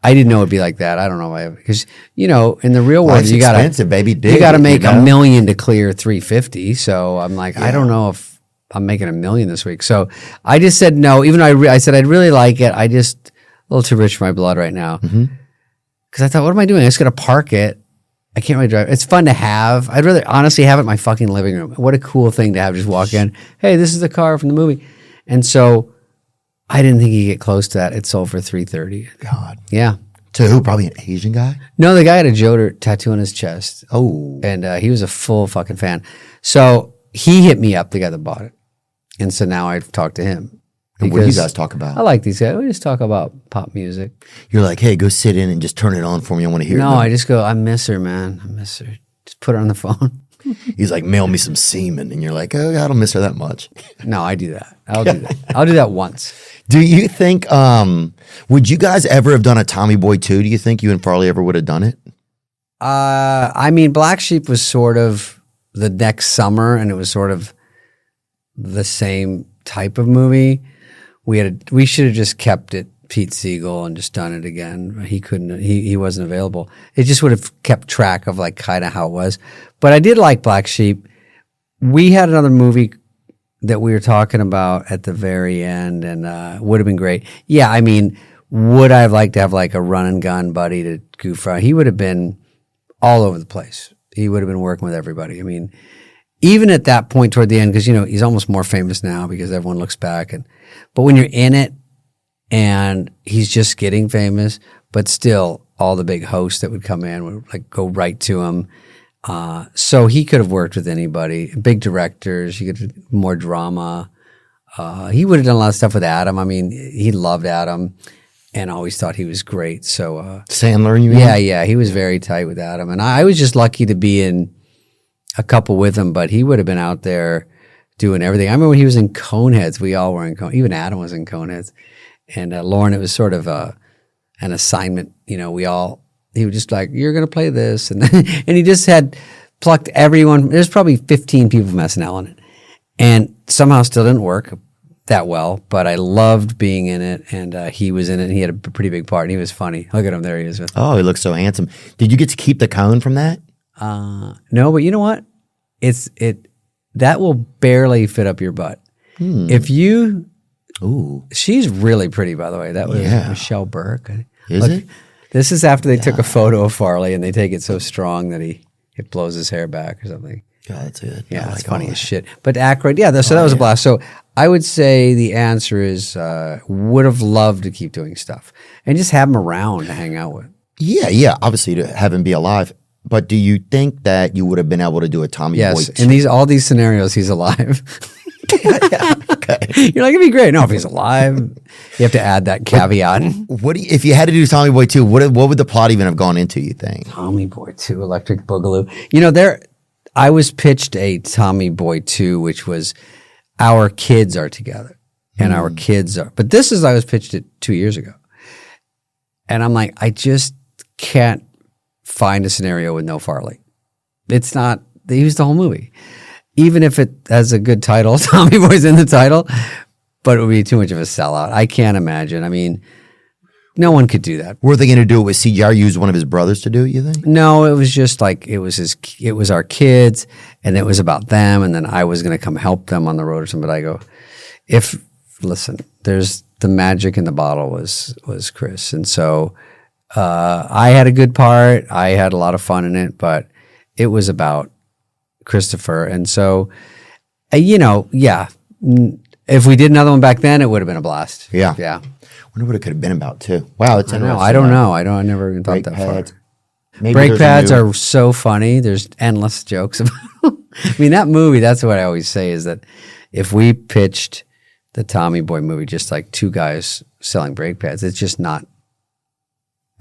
didn't know it'd be like that. I don't know. Because, in the real world, you gotta, expensive, baby. You gotta make $1 million to clear $350,000. So I'm like, I don't know if I'm making $1 million this week. So I just said no, even though I said I'd really like it. I just, a little too rich for my blood right now. Because I thought, what am I doing? I just gotta park it. I can't really drive. It's fun to have. I'd rather honestly have it in my fucking living room. What a cool thing to have. Just walk in. Hey, this is the car from the movie. And so I didn't think he'd get close to that. It sold for $330,000. God. Yeah. To who? Probably an Asian guy? No, the guy had a Joe Dirt tattoo on his chest. Oh. And he was a full fucking fan. So he hit me up, the guy that bought it. And so now I've talked to him. And what do you guys talk about? I like these guys. We just talk about pop music. You're like, hey, go sit in and just turn it on for me. I want to hear it. No, I just go, I miss her, man. I miss her. Just put her on the phone. He's like, mail me some semen. And you're like, oh, I don't miss her that much. No, I do that. I'll do that. I'll do that once. Do you think, would you guys ever have done a Tommy Boy 2? Do you think you and Farley ever would have done it? I mean, Black Sheep was sort of the next summer, and it was sort of the same type of movie. We should have just kept it Pete Segal and just done it again. He couldn't. He wasn't available. It just would have kept track of like kind of how it was. But I did like Black Sheep. We had another movie that we were talking about at the very end, and would have been great. Yeah, I mean, would I have liked to have like a run and gun buddy to goof around? He would have been all over the place. He would have been working with everybody. I mean, even at that point toward the end, because, you know, he's almost more famous now because everyone looks back. But when you're in it and he's just getting famous, but still all the big hosts that would come in would like go right to him. So he could have worked with anybody, big directors. He could more drama. He would have done a lot of stuff with Adam. I mean, he loved Adam and always thought he was great. So Sandler, you mean? Yeah, he was very tight with Adam, and I was just lucky to be in a couple with him. But he would have been out there doing everything. I remember when he was in Coneheads. We all were in Coneheads. Even Adam was in Coneheads, and Lauren. It was sort of an assignment. You know, he was just like, "You're going to play this," and and he just had plucked everyone. There's probably 15 people from SNL in it, and somehow still didn't work that well, but I loved being in it, and he was in it, and he had a pretty big part, and he was funny. Look at him, there he is. Oh, he looks so handsome. Did you get to keep the cone from that? No, but you know what? That will barely fit up your butt. If you, she's really pretty, by the way. That was Michelle Burke. Is it? This is after they took a photo of Farley, and they take it so strong that it blows his hair back or something. God, that's it. Yeah, it's funny as shit. But Aykroyd, so that was a blast. So I would say the answer is would have loved to keep doing stuff and just have him around to hang out with. Yeah. Obviously, to have him be alive. But do you think that you would have been able to do a Tommy Boy? Yes, in all these scenarios, he's alive. Okay. You're like, it'd be great. No, if he's alive, you have to add that caveat. If you had to do Tommy Boy 2, what would the plot even have gone into, you think? Tommy Boy 2, Electric Boogaloo. You know, I was pitched a Tommy Boy 2, which was our kids are together and our kids are. But I was pitched it 2 years ago. And I'm like, I just can't find a scenario with no Farley. It's not, they used the whole movie. Even if it has a good title, Tommy Boy's in the title, but it would be too much of a sellout. I can't imagine. I mean, no one could do that. Were they going to do it with CGI? Use one of his brothers to do it, you think? No, it was just like, it was our kids, and it was about them, and then I was going to come help them on the road or something. But I go, listen, there's the magic in the bottle was Chris. And so I had a good part. I had a lot of fun in it, but it was about Christopher. And so, if we did another one back then, it would have been a blast. Yeah. Yeah. Wonder what it could have been about too. Wow, it's interesting. I don't know. I never even thought that far. Maybe Brake pads are so funny. There's endless jokes about them. I mean, that movie, that's what I always say is that if we pitched the Tommy Boy movie just like two guys selling brake pads, it's just not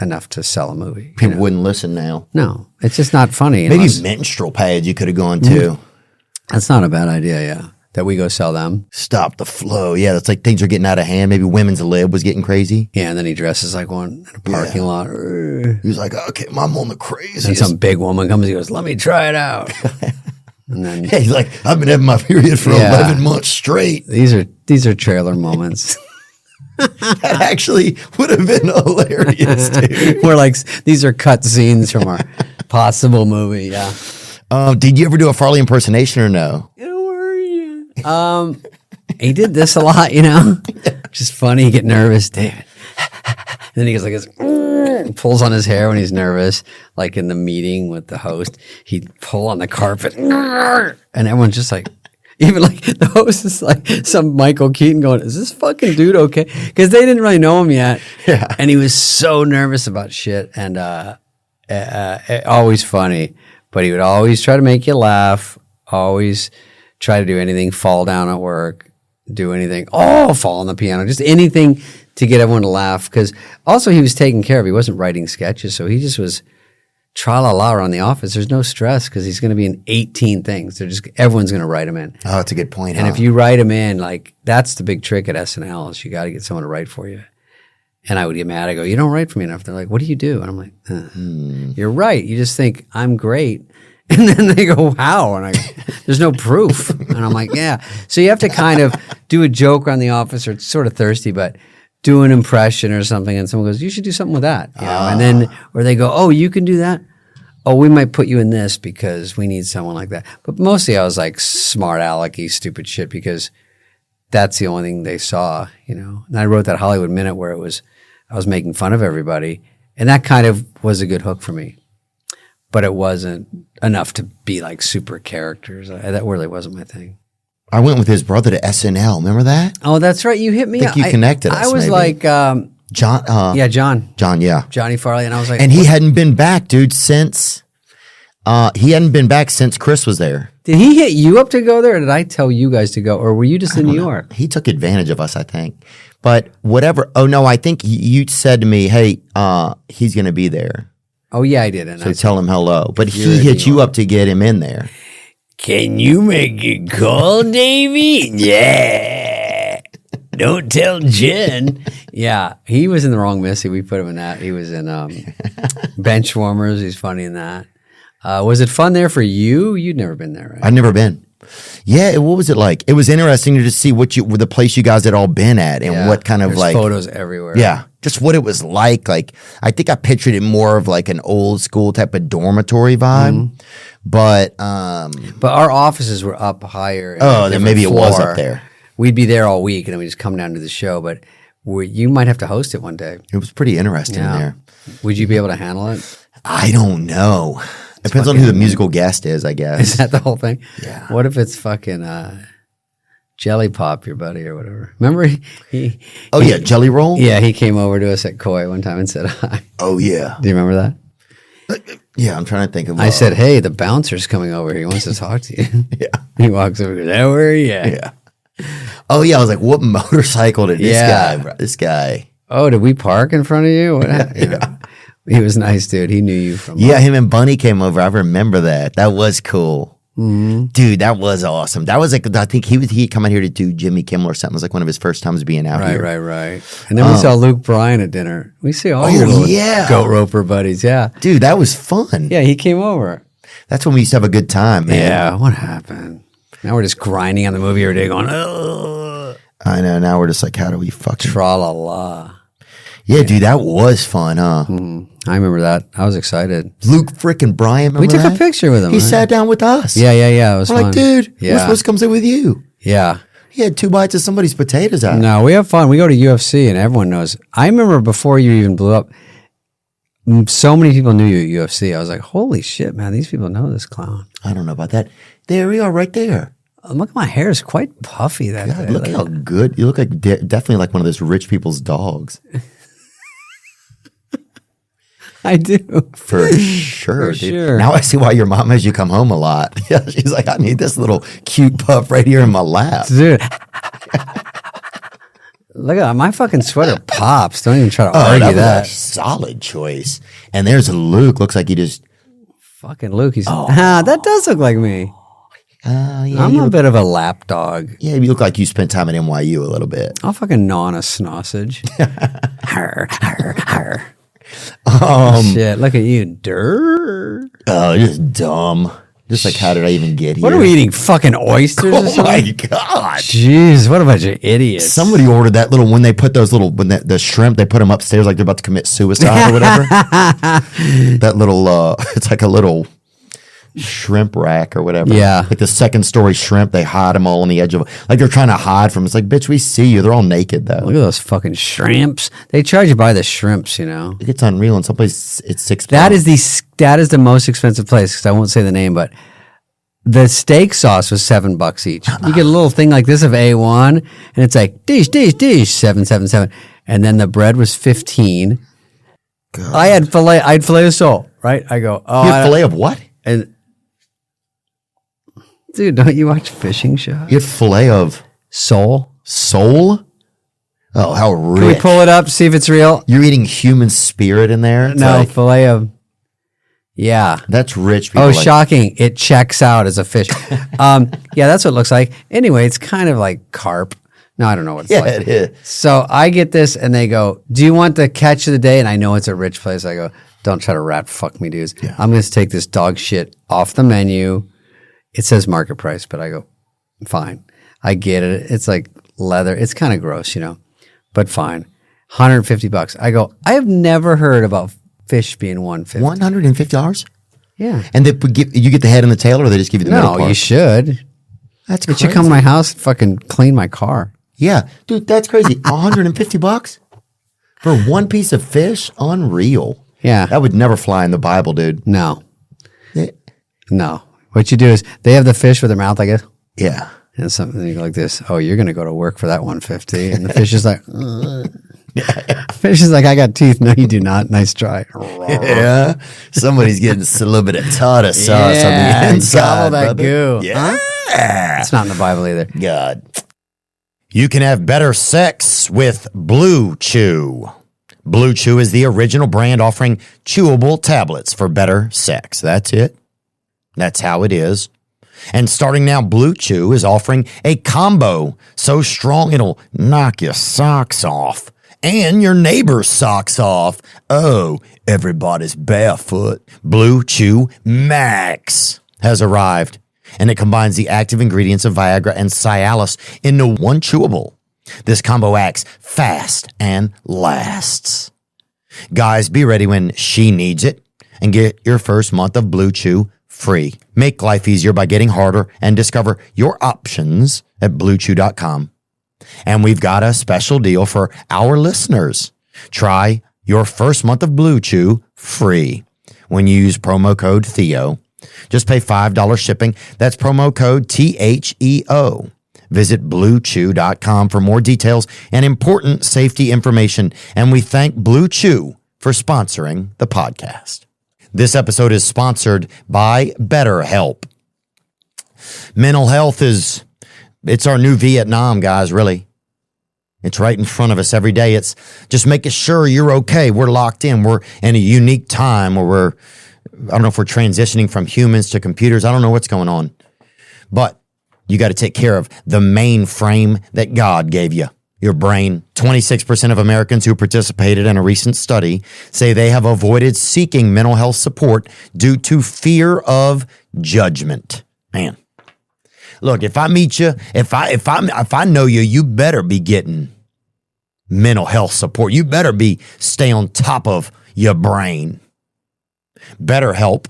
enough to sell a movie. People wouldn't listen now. No, it's just not funny. Maybe menstrual pads you could have gone to. That's not a bad idea, yeah. That we go sell them. Stop the flow. Yeah, that's like things are getting out of hand. Maybe Women's Lib was getting crazy. Yeah, and then he dresses like one in a parking lot. He was like, okay, I'm on the craziest. And some big woman comes and goes, let me try it out. And then he's like, I've been having my period for 11 months straight. These are trailer moments. That actually would have been hilarious, dude. We're like, these are cut scenes from our possible movie, yeah. Did you ever do a Farley impersonation or no? He did this a lot, just funny. You get nervous, David. And then he goes like this, pulls on his hair when he's nervous, like in the meeting with the host. He'd pull on the carpet, and everyone's just like, even like the host is like some Michael Keaton going, is this fucking dude okay? Because they didn't really know him yet. Yeah. And he was so nervous about shit, and always funny. But he would always try to make you laugh, always try to do anything, fall down at work, do anything, fall on the piano, just anything to get everyone to laugh. Because also he was taken care of. He wasn't writing sketches, so he just was tra-la-la around the office. There's no stress because he's going to be in 18 things. Everyone's going to write him in. Oh, that's a good point. And if you write him in, like that's the big trick at SNL is you got to get someone to write for you. And I would get mad. I go, you don't write for me enough. They're like, what do you do? And I'm like, you're right. You just think I'm great. And then they go, how? And I go, there's no proof. And I'm like, yeah. So you have to kind of do a joke around the office, or it's sort of thirsty, but do an impression or something. And someone goes, you should do something with that. You know? And then, or they go, oh, you can do that? Oh, we might put you in this because we need someone like that. But mostly I was like smart alecky, stupid shit, because that's the only thing they saw, you know. And I wrote that Hollywood Minute where I was making fun of everybody. And that kind of was a good hook for me. But it wasn't enough to be like super characters. That really wasn't my thing. I went with his brother to SNL. Remember that? Oh, that's right. You hit me I think you connected us, I was maybe. like, John. John, Yeah. Johnny Farley. And I was like, And he hadn't been back, dude, since Chris was there. did he hit you up to go there, or did I tell you guys to go? Or were you just in New York? He took advantage of us, I think. But whatever. Oh, no, I think you said to me, hey, he's going to be there. Oh, yeah, I did. And So I tell him hello. But You're he in hit New you York. up to get him in there. Can you make a call, Davey? Yeah. Don't tell Jen. Yeah, he was in the wrong Missy. We put him in that. He was in Benchwarmers. He's funny in that. Was it fun there for you? You'd never been there, right? I've never been. Yeah, what was it like? It was interesting to just see with the place you guys had all been at and Yeah, what kind of there's like photos everywhere. Yeah, just what it was like. Like, I think I pictured it more of like an old school type of dormitory vibe. Mm-hmm. But our offices were up higher. oh, then maybe it was up there. We'd be there all week, and then we just come down to the show. But you might have to host it one day. It was pretty interesting Yeah. there. Would you be able to handle it? I don't know. Depends on who the musical guest is, I guess. Is that the whole thing? Yeah. What if it's fucking Jelly Pop, your buddy, or whatever? Remember he Oh yeah, Jelly Roll. yeah, he came over to us at Koi one time and said hi. Oh yeah. Do you remember that? Yeah, I'm trying to think of. I said, hey, the bouncer's coming over. He wants to talk to you. Yeah. He walks over and goes, how are you? Yeah. Oh yeah, I was like, what motorcycle did this Yeah. guy? This guy. Oh, did we park in front of you? What happened? He was nice, dude. He knew you from Yeah, him and Bunny came over. I remember that. That was cool. Mm-hmm. Dude, that was awesome. That was like, I think he come out here to do Jimmy Kimmel or something. It was like one of his first times being out here. Right. And then we saw Luke Bryan at dinner. We see all your little goat roper buddies. Yeah. Dude, that was fun. Yeah, he came over. That's when we used to have a good time, man. Yeah, what happened? Now we're just grinding on the movie every day going, oh, I know. Now we're just like, how do we fucking. tra-la-la. Yeah, dude, that was fun, huh? I remember that. I was excited. Luke frickin' Bryan, remember We took that? a picture with him. He right? sat down with us. Yeah. It was We're fun. like, dude, Yeah. we're supposed to come sit with you. Yeah. He had 2 bites of somebody's potatoes out. No, we have fun. We go to UFC and everyone knows. I remember before you even blew up, so many people knew you at UFC. I was like, holy shit, man, these people know this clown. I don't know about that. There we are right there. Look at my hair. It's quite puffy that God, day. look how good. You look like definitely like one of those rich people's dogs. I do. For sure, dude. sure. Now I see why your mom has you come home a lot. Yeah, she's like, I need this little cute pup right here in my lap. Dude. Look at my fucking sweater pops. Don't even try to Oh, argue was that. a solid choice. And there's Luke. Looks like he just. Fucking Luke. He's that does look like me. Yeah, I'm a bit of a lap dog. yeah, you look like you spent time at NYU a little bit. I'll fucking gnaw on a sausage. Har, har, har. Shit, look at you. Durr. Oh, just dumb. Just like, how did I even get here? What are we eating? Fucking oysters or Oh my something? god! Jeez, what a bunch of idiots. Somebody ordered that little when they put those little the shrimp, they put them upstairs like they're about to commit suicide or whatever. That little it's like a little shrimp rack or whatever. Yeah. Like the second story shrimp, they hide them all on the edge of like they're trying to hide from. It's like, bitch, we see you. They're all naked though. Look at those fucking shrimps. They charge you by the shrimps, you know. It's unreal. In some places it's $6. That is the most expensive place because I won't say the name, but the steak sauce was $7 each. You get a little thing like this of A1, and it's like dish, 777, and then the bread was 15. God. I had filet of sole, right? I go, oh, You had filet of what? and dude, don't you watch fishing shows? You had filet of Sole. soul? Oh, how rich. Can we pull it up, see if it's real? You're eating human spirit in there? It's No, like, filet of. Yeah. that's rich people. Oh, like, shocking. It checks out as a fish. Yeah, that's what it looks like. Anyway, it's kind of like carp. No, I don't know what it's Yeah, like. it is. So I get this, and they go, "Do you want the catch of the day?" And I know it's a rich place. I go, "Don't try to rat fuck me, dudes. I'm going to take this dog shit off the menu. It says market price, but I go, fine. I get it. It's like leather. It's kind of gross, but fine. $150. I go, I have never heard about fish being $150. $150? Yeah. And you get the head and the tail, or they just give you the middle No, part? you should. That's But crazy. you come to my house and fucking clean my car. Yeah, dude, that's crazy. $150 for one piece of fish? Unreal. Yeah. That would never fly in the Bible, dude. No. Eh, No. What you do is they have the fish with their mouth, I guess. Yeah. And something you go like this. Oh, you're going to go to work for that $150. And the fish is like, fish is like, I got teeth. No, you do not. Nice try. Yeah. Somebody's getting a little bit of tartar sauce on Yeah, the inside. gobble that brother. goo. Yeah. It's not in the Bible either. God. You can have better sex with Blue Chew. Blue Chew is the original brand offering chewable tablets for better sex. That's it. That's how it is. And starting now, Blue Chew is offering a combo so strong it'll knock your socks off and your neighbor's socks off. Oh, everybody's barefoot. Blue Chew Max has arrived, and it combines the active ingredients of Viagra and Cialis into one chewable. This combo acts fast and lasts. Guys, be ready when she needs it and get your first month of Blue Chew free. Make life easier by getting harder and discover your options at BlueChew.com. And we've got a special deal for our listeners. Try your first month of Blue Chew free when you use promo code Theo. Just pay $5 shipping. That's promo code THEO. Visit BlueChew.com for more details and important safety information. And we thank Blue Chew for sponsoring the podcast. This episode is sponsored by BetterHelp. Mental health it's our new Vietnam, guys, really. It's right in front of us every day. It's just making sure you're okay. We're locked in. We're in a unique time where I don't know if we're transitioning from humans to computers. I don't know what's going on. But you got to take care of the mainframe that God gave you. Your brain. 26% of Americans who participated in a recent study say they have avoided seeking mental health support due to fear of judgment. Man, look, if I meet you, if I know you, you better be getting mental health support. You better stay on top of your brain. BetterHelp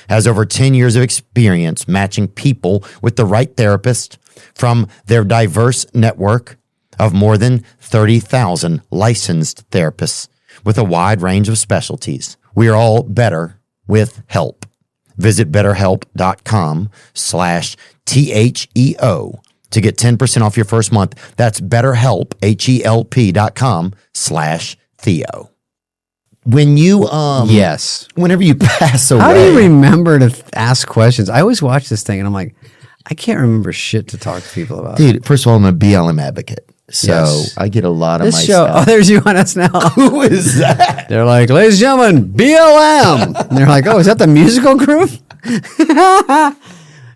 has over 10 years of experience matching people with the right therapist from their diverse network of more than 30,000 licensed therapists with a wide range of specialties. We are all better with help. Visit BetterHelp.com/THEO to get 10% off your first month. That's BetterHelp, HELP.com/Theo. When you, Yes. whenever you pass away. How do you remember to ask questions? I always watch this thing and I'm like, I can't remember shit to talk to people about. Dude, first of all, I'm a BLM advocate. So Yes. I get a lot of This my show, stuff. oh, there's you on us now. Who is that? They're like, ladies and gentlemen, BLM. And they're like, oh, is that the musical group?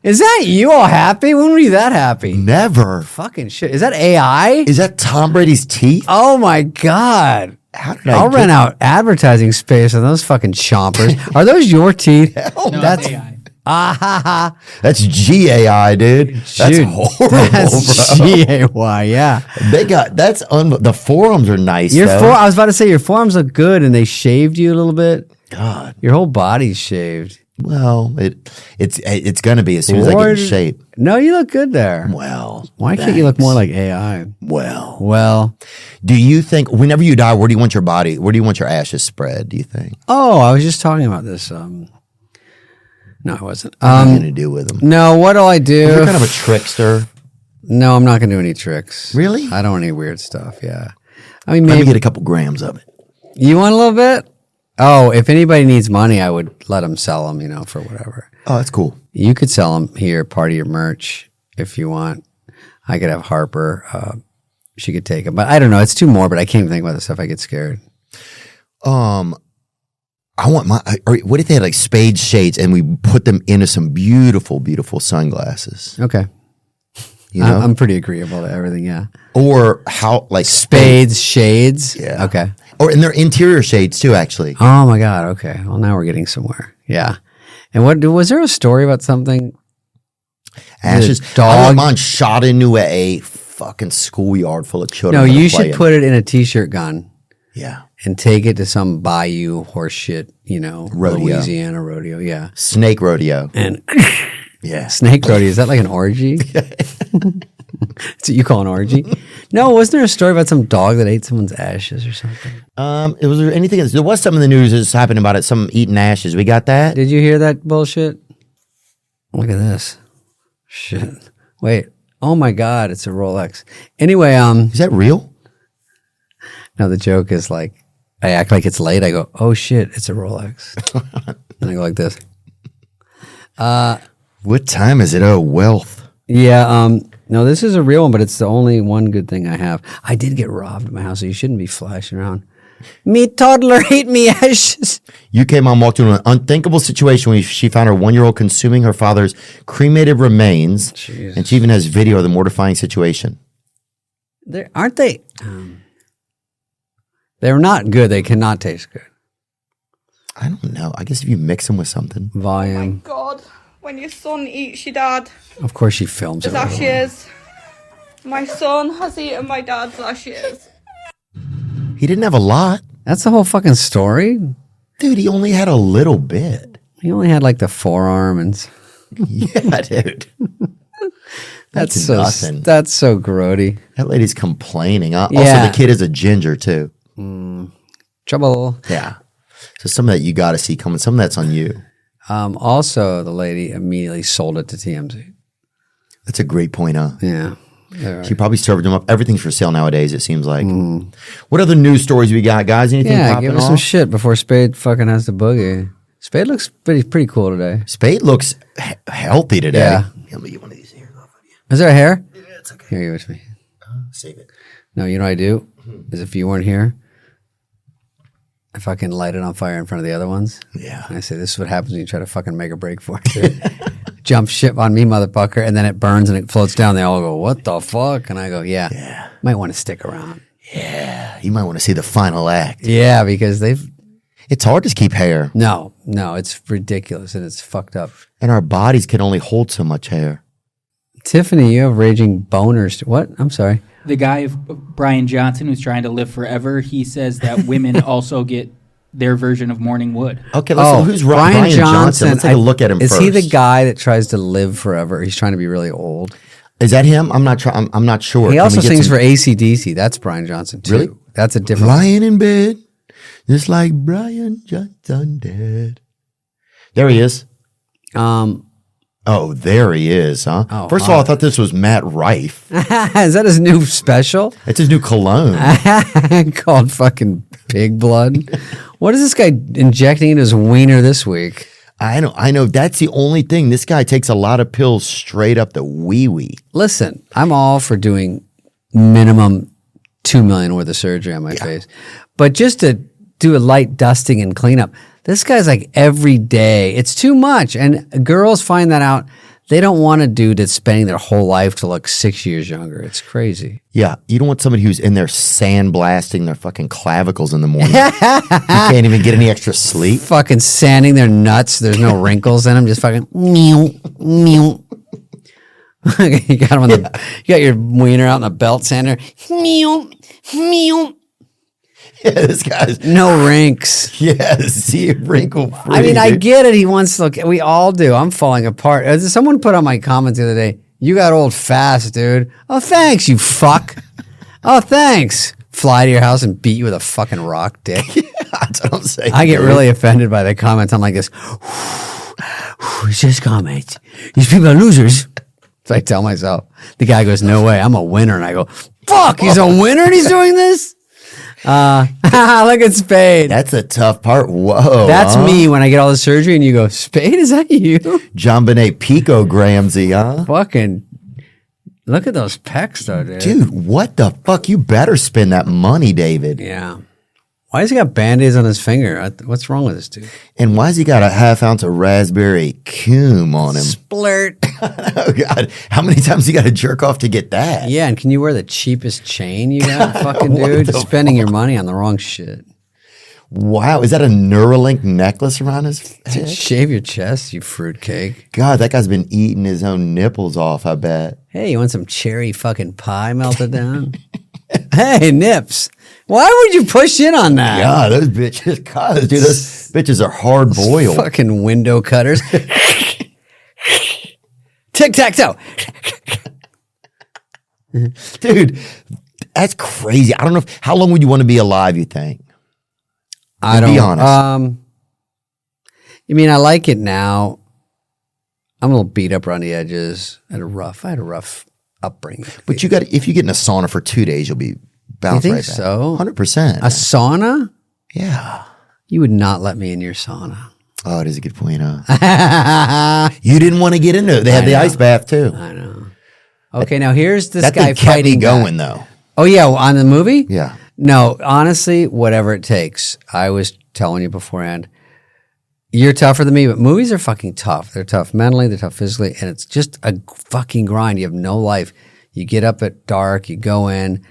Is that you all happy? When were you that happy? Never. Fucking shit. Is that AI? Is that Tom Brady's teeth? Oh my God. How did I I'll get- rent out advertising space on those fucking chompers. Are those your teeth? No, That's it's AI. That's GAI, dude. That's Dude, horrible, That's bro. GAY, yeah. They got the forearms are nice. Your though. I was about to say your forearms look good, and they shaved you a little bit. God. Your whole body's shaved. Well, it's gonna be as soon as I get in shape. No, you look good there. Well, Why can't you look thanks. more like AI? Well, Well, do you think whenever you die, where do you want your body? Where do you want your ashes spread? Do you think? oh, I was just talking about this. No, I wasn't. What are you gonna do with them? No, what do I do? You're kind of a trickster. No, I'm not going to do any tricks. Really? I don't want any weird stuff. Yeah. I mean, Let maybe me get a couple grams of it. you want a little bit? Oh, if anybody needs money, I would let them sell them, for whatever. Oh, that's cool. You could sell them here, part of your merch, if you want. I could have Harper. She could take them. But I don't know. It's too morbid. I can't even think about this stuff. I get scared. I want what if they had like Spade shades and we put them into some beautiful, beautiful sunglasses? Okay. You know? I'm pretty agreeable to everything. Yeah. Or how, like Spades, shades. Yeah. Okay. Or in their interior shades too, actually. Oh my God. Okay. Well, now we're getting somewhere. Yeah. And was there a story about something? Ashes. Dog? I want mine shot into a fucking schoolyard full of children. No, that are you should playing. put it in a t-shirt gun Yeah. and take it to some bayou horseshit, Rodeo. Louisiana rodeo. Yeah. Snake rodeo. And Yeah. snake rodeo, is that like an orgy? That's what you call an orgy? No, wasn't there a story about some dog that ate someone's ashes or something? Was there anything? There was something in the news that's happening about it. Some eating ashes. We got that. Did you hear that bullshit? Look at this. Shit. Wait. Oh my God, it's a Rolex. Anyway, Is that real? no, the joke is like, I act like it's late. I go, oh shit, it's a Rolex. And I go like this. What time is it? Oh, wealth. Yeah, no, this is a real one, but it's the only one good thing I have. I did get robbed at my house, so you shouldn't be flashing around. Me toddler ate me ashes. UK mom walked into an unthinkable situation when she found her 1-year-old consuming her father's cremated remains. Jesus. And she even has video of the mortifying situation. Aren't they? They're not good. They cannot taste good. I don't know. I guess if you mix them with something. Volume. God, when your son eats your dad, Of course, she films it. his right away. ashes. My son has eaten my dad's ashes. He didn't have a lot. That's the whole fucking story. Dude, he only had a little bit. He only had like the forearm and. Yeah, dude. That's That's so. nothing. That's so grody. That lady's complaining. Also, Yeah. the kid is a ginger, too. Trouble. Yeah. So some of that you got to see coming. Some of that's on you. Also, the lady immediately sold it to TMZ. That's a great point, huh? Yeah. She probably served them up. Everything's for sale nowadays, it seems like. What other news stories we got, guys? Anything Yeah, popping give us off? some shit before Spade fucking has to boogie. Spade looks pretty cool today. Spade looks healthy today. Yeah. Let me get one of these here. Is there a hair? Yeah, it's okay. Here, give it to me. Save it. No, you know what I do? Is if you weren't here, I fucking light it on fire in front of the other ones. Yeah. And I say, this is what happens when you try to fucking make a break for it. Jump ship on me, motherfucker. And then it burns and it floats down. They all go, what the fuck? And I go, yeah. Might want to stick around. Yeah. You might want to see the final act. Yeah, because It's hard to keep hair. no, it's ridiculous and it's fucked up. And our bodies can only hold so much hair. Tiffany, you have raging boners. What? I'm sorry. The guy, Brian Johnson, who's trying to live forever, he says that women also get their version of morning wood. Okay, let's who's Brian Johnson? Let's take a look at him Is first. he the guy that tries to live forever? He's trying to be really old. Is that him? I'm not sure. He Can also we get sings some- for AC/DC. That's Brian Johnson, too. Really? That's a different Lying in bed, just like Brian Johnson dead. There he is. Oh, there he is, huh? Oh, First of all, I thought this was Matt Rife. Is that his new special? It's his new cologne. Called fucking pig blood. What is this guy injecting in his wiener this week? I know. That's the only thing. This guy takes a lot of pills straight up the wee-wee. Listen, I'm all for doing minimum $2 million worth of surgery on my face. But just to do a light dusting and cleanup, this guy's like every day. It's too much. And girls find that out. They don't want a dude that's spending their whole life to look 6 years younger. It's crazy. Yeah, you don't want somebody who's in there sandblasting their fucking clavicles in the morning. You can't even get any extra sleep. Fucking sanding their nuts. There's no wrinkles in them. Just fucking meow, meow. You got him on you got your wiener out in a belt sander. Meow, meow. Yeah, this guy's No rinks. see wrinkle free. I mean, I dude. get it. He wants to look. We all do. I'm falling apart. Someone put on my comments the other day, you got old fast, dude. Oh, thanks, you fuck. Oh, thanks. Fly to your house and beat you with a fucking rock, dick. That's what I'm saying. I get dude. really offended by the comments. I'm like this. It's just comments. These people are losers. So I tell myself. The guy goes, no way, I'm a winner. And I go, fuck, he's a winner and he's doing this? Look at Spade. That's a tough part. Whoa. That's huh? me when I get all the surgery and you go, Spade, is that you? John Benet picogramsy, huh? Fucking look at those pecs though, dude. Dude, what the fuck? You better spend that money, David. Yeah. Why has he got Band-Aids on his finger? What's wrong with this dude? And why has he got a half ounce of raspberry coom on him? Splurt. Oh, God. How many times you got to jerk off to get that? Yeah, and can you wear the cheapest chain you got? Fucking dude. Spending your money on the wrong shit. Wow. Is that a Neuralink necklace around his head? Shave your chest, you fruitcake. God, that guy's been eating his own nipples off, I bet. Hey, you want some cherry fucking pie melted down? Hey, Nips. Why would you push in on that? God, those bitches. God, dude, those bitches are hard boiled. Fucking window cutters. Tic-tac-toe. Dude, that's crazy. I don't know. How long would you want to be alive, you think? I don't. Be honest. You mean I like it now? I'm a little beat up around the edges. I had a rough upbringing. But you got, if you get in a sauna for 2 days, you'll be bounced You think right back. so? 100%. A sauna? Yeah. You would not let me in your sauna. Oh, it is a good point, huh? You didn't want to get into it. They had the ice bath too. I know. Okay, now here's this That guy thing kept me fighting going back. though. Oh yeah, on the movie? Yeah. No, honestly, whatever it takes. I was telling you beforehand. You're tougher than me, but movies are fucking tough. They're tough mentally, they're tough physically, and it's just a fucking grind. You have no life. You get up at dark, you go in.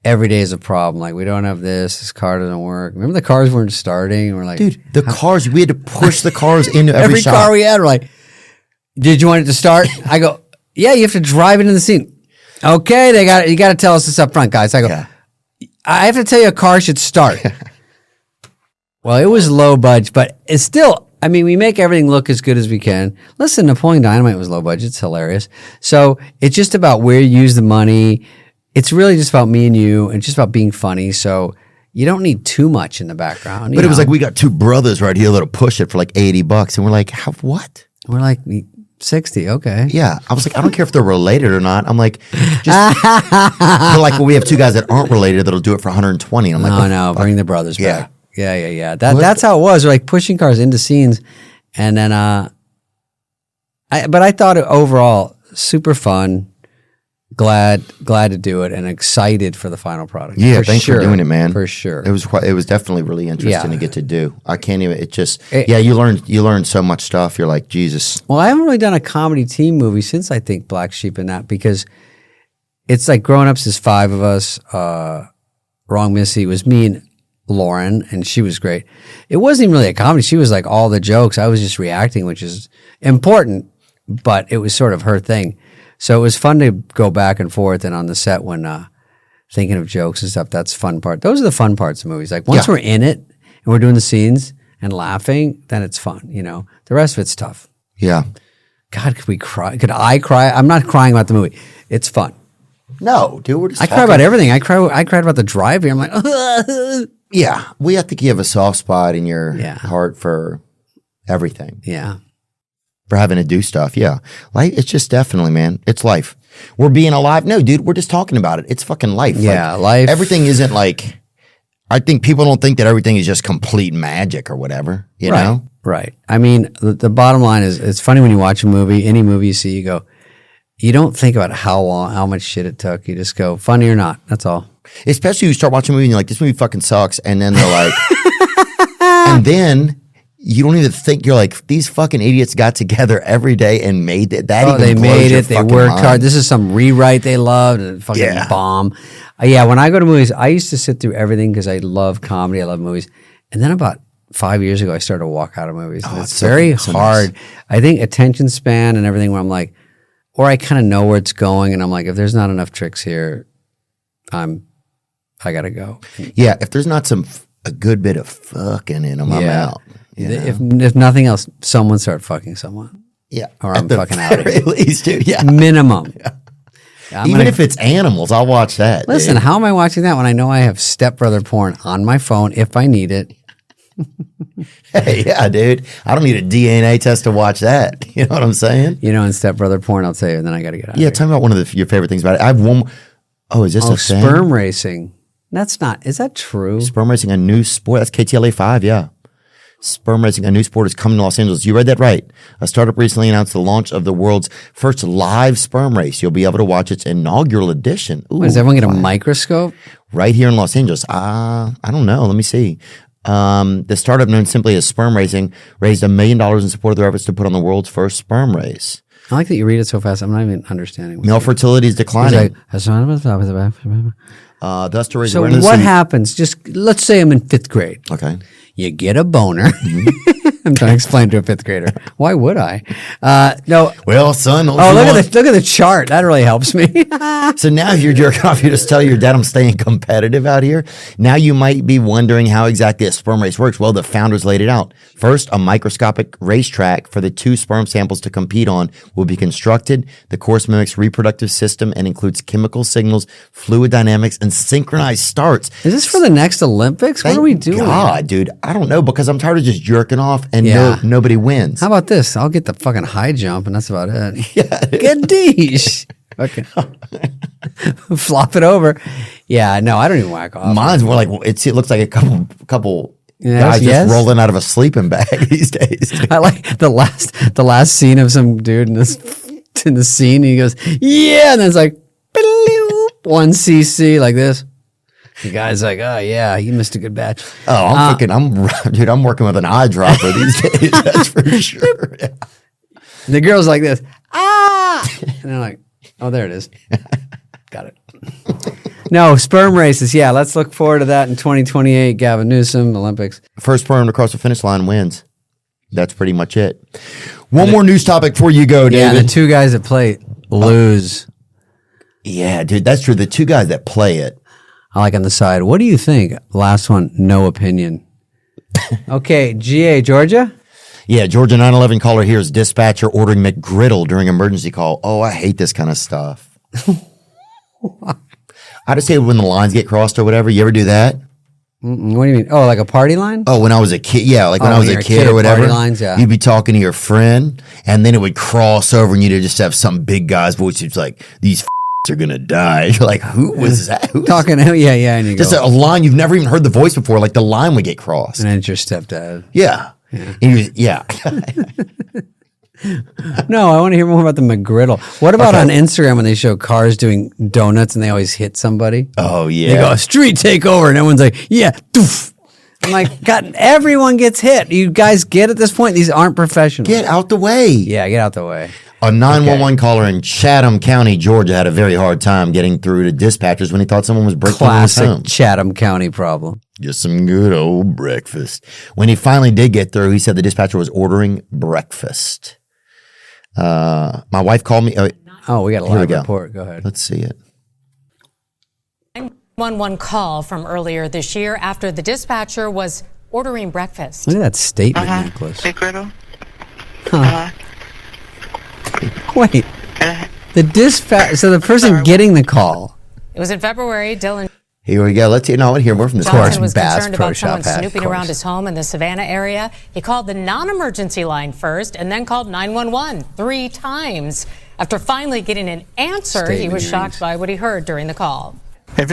Every day is a problem. Like, we don't have this car doesn't work. Remember the cars weren't starting? And we're like, Dude, the cars, we had to push the cars into every shop. car we had, we're like, did you want it to start? I go, yeah, you have to drive it in the scene. Okay, you got to tell us this up front, guys. I go, Yeah. I have to tell you a car should start. Well, it was low budget, but it's still, I mean, we make everything look as good as we can. Listen, Napoleon Dynamite was low budget. It's hilarious. So it's just about where you use the money. It's really just about me and you and just about being funny. So you don't need too much in the background. But it was like, we got two brothers right here that'll push it for like $80. And we're like, what? We're like, 60, okay. Yeah. I was like, I don't care if they're related or not. I'm like, just, they're like, well, we have two guys that aren't related that'll do it for 120. And I'm like, No, bring the brothers Yeah. back. Yeah. That's how it was. We're like pushing cars into scenes. And then, but I thought it overall super fun. Glad to do it and excited for the final product. yeah, thanks for doing it, man. For sure. It was definitely really interesting Yeah. to get to do. I can't even, you learn so much stuff. You're like, Jesus. Well, I haven't really done a comedy team movie since I think Black Sheep and that, because it's like Grown Ups is 5 of us. Wrong Missy was me and Lauren, and she was great. It wasn't even really a comedy. She was like all the jokes. I was just reacting, which is important, but it was sort of her thing. So it was fun to go back and forth, and on the set when thinking of jokes and stuff, that's the fun part. Those are the fun parts of movies. Like once we're in it and we're doing the scenes and laughing, then it's fun, you know. The rest of it's tough. Yeah. God, could we cry? Could I cry? I'm not crying about the movie. It's fun. No, dude, we're just I cry about everything. I cried about the drive here. I'm like, Yeah. We have to give a soft spot in your Yeah. heart for everything. yeah. For having to do stuff. Yeah. Life, it's just definitely, man. It's life. We're being alive. No, dude, we're just talking about it. It's fucking life. Yeah, Like, life. Everything isn't like, I think people don't think that everything is just complete magic or whatever, you know? Right. I mean, the bottom line is, it's funny when you watch a movie, any movie you see, you go, you don't think about how long, how much shit it took. You just go, funny or not. That's all. Especially you start watching a movie and you're like, this movie fucking sucks. And then they're like, and then you don't even think, you're like, these fucking idiots got together every day and made it. That even They blows made your it. They fucking worked mind. hard. This is some rewrite they loved and fucking Yeah. bomb. Yeah, when I go to movies, I used to sit through everything because I love comedy. I love movies. And then about 5 years ago, I started to walk out of movies. And it's so- very so hard. nice. I think attention span and everything where I'm like, or I kind of know where it's going and I'm like, if there's not enough tricks here, I got to go. Yeah. If there's not a good bit of fucking in them, I'm Yeah. out. you know? If nothing else, someone start fucking someone. Yeah. Or At I'm the fucking out of very here. least, dude. Yeah. Minimum. Yeah, I'm Even gonna- if it's animals, I'll watch that. Listen, dude. how am I watching that when I know I have stepbrother porn on my phone if I need it? Hey, yeah, dude. I don't need a DNA test to watch that. You know what I'm saying? You know, in stepbrother porn, I'll tell you, and then I got to get out Yeah, of tell me about one of your favorite things about it. I have one. Oh, is this here. a thing? Sperm racing. That's not, is that true? Sperm racing, a new sport. That's KTLA 5, yeah. Sperm racing, a new sport, is coming to Los Angeles. You read that right. A startup recently announced the launch of the world's first live sperm race. You'll be able to watch its inaugural edition. Ooh, What, does everyone get a fun. microscope? right here in Los Angeles. I don't know. Let me see. The startup known simply as Sperm Racing raised $1 million in support of their efforts to put on the world's first sperm race. I like that you read it so fast. I'm not even understanding. Male fertility is declining. Thus to raise So awareness. what happens? Just let's say I'm in 5th grade. Okay. You get a boner. I'm trying to explain to a 5th grader. Why would I? No. Well, son. Oh, look at the chart. That really helps me. So now if you're jerking off, you just tell your dad I'm staying competitive out here. Now you might be wondering how exactly a sperm race works. Well, the founders laid it out. First, a microscopic racetrack for the 2 sperm samples to compete on will be constructed. The course mimics reproductive system and includes chemical signals, fluid dynamics, and synchronized starts. Is this for the next Olympics? What are we doing? God, dude. I don't know because I'm tired of just jerking off and nobody wins. How about this? I'll get the fucking high jump and that's about it. Yeah. Good dish. Okay. Flop it over. Yeah, no, I don't even whack off. Mine's more like it looks like a couple guys just rolling out of a sleeping bag these days. I like the last scene of some dude in the scene. And he goes, yeah, and then it's like 1 cc like this. The guy's like, oh yeah, you missed a good batch. Oh, I'm working with an eyedropper these days. That's for sure. Yeah. The girl's like this, and they're like, oh, there it is. Got it. No, sperm races. Yeah, let's look forward to that in 2028. Gavin Newsom, Olympics. First sperm to cross the finish line wins. That's pretty much it. One more news topic before you go, David. Yeah, the 2 guys that play lose. Yeah, dude, that's true. The 2 guys that play it. I like on the side. What do you think? Last one, no opinion. Okay, GA, Georgia? Yeah, Georgia 911 caller hears dispatcher ordering McGriddle during emergency call. Oh, I hate this kind of stuff. I just say when the lines get crossed or whatever. You ever do that? What do you mean? Oh, like a party line? Oh, when I was a kid. Yeah, like when I was a kid or whatever. Party lines, yeah. You'd be talking to your friend, and then it would cross over, and you'd just have some big guy's voice. It's like, these are going to die. You're like, who was that? Talking to him? Yeah. And you just go, a line you've never even heard the voice before. Like the line would get crossed. and then it's your stepdad. Yeah. Yeah. No, I want to hear more about the McGriddle. What about on Instagram when they show cars doing donuts and they always hit somebody? Oh, yeah. They go, street takeover, and everyone's like, yeah, doof. I'm like, God, everyone gets hit. You guys get at this point, these aren't professionals. Get out the way. Yeah, get out the way. A 911 caller in Chatham County, Georgia, had a very hard time getting through to dispatchers when he thought someone was breaking into his home. Classic Chatham County problem. Just some good old breakfast. When he finally did get through, he said the dispatcher was ordering breakfast. My wife called me. Oh, we got a live report. Go ahead. Let's see it. 911 call from earlier this year after the dispatcher was ordering breakfast. Look at that statement necklace. McGriddle. Wait. The dispatch. So the person getting the call. It was in February. Dylan Here we go. Let's see. No, I want to hear more from the Johnson was concerned about someone snooping around his home in the Savannah area. He called the non-emergency line first and then called 911 3 times. After finally getting an answer, he was shocked by what he heard during the call. If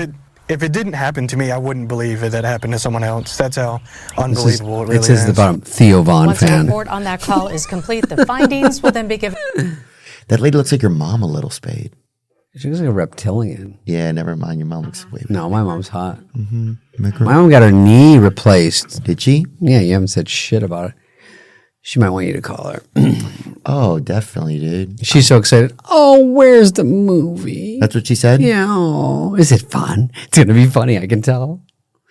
it didn't happen to me, I wouldn't believe it had happened to someone else. That's how unbelievable it really is. It says the bottom, Theo Von Once fan. the report on that call is complete, the findings will then be given. That lady looks like your mom a little, Spade. She looks like a reptilian. Yeah, never mind. Your mom looks way better. No, my mom's hot. Mm-hmm. My mom got her knee replaced. Did she? Yeah, you haven't said shit about it. She might want you to call her. Oh, definitely, dude. She's so excited. Oh, where's the movie? That's what she said? Yeah. Oh, is it fun? It's going to be funny, I can tell.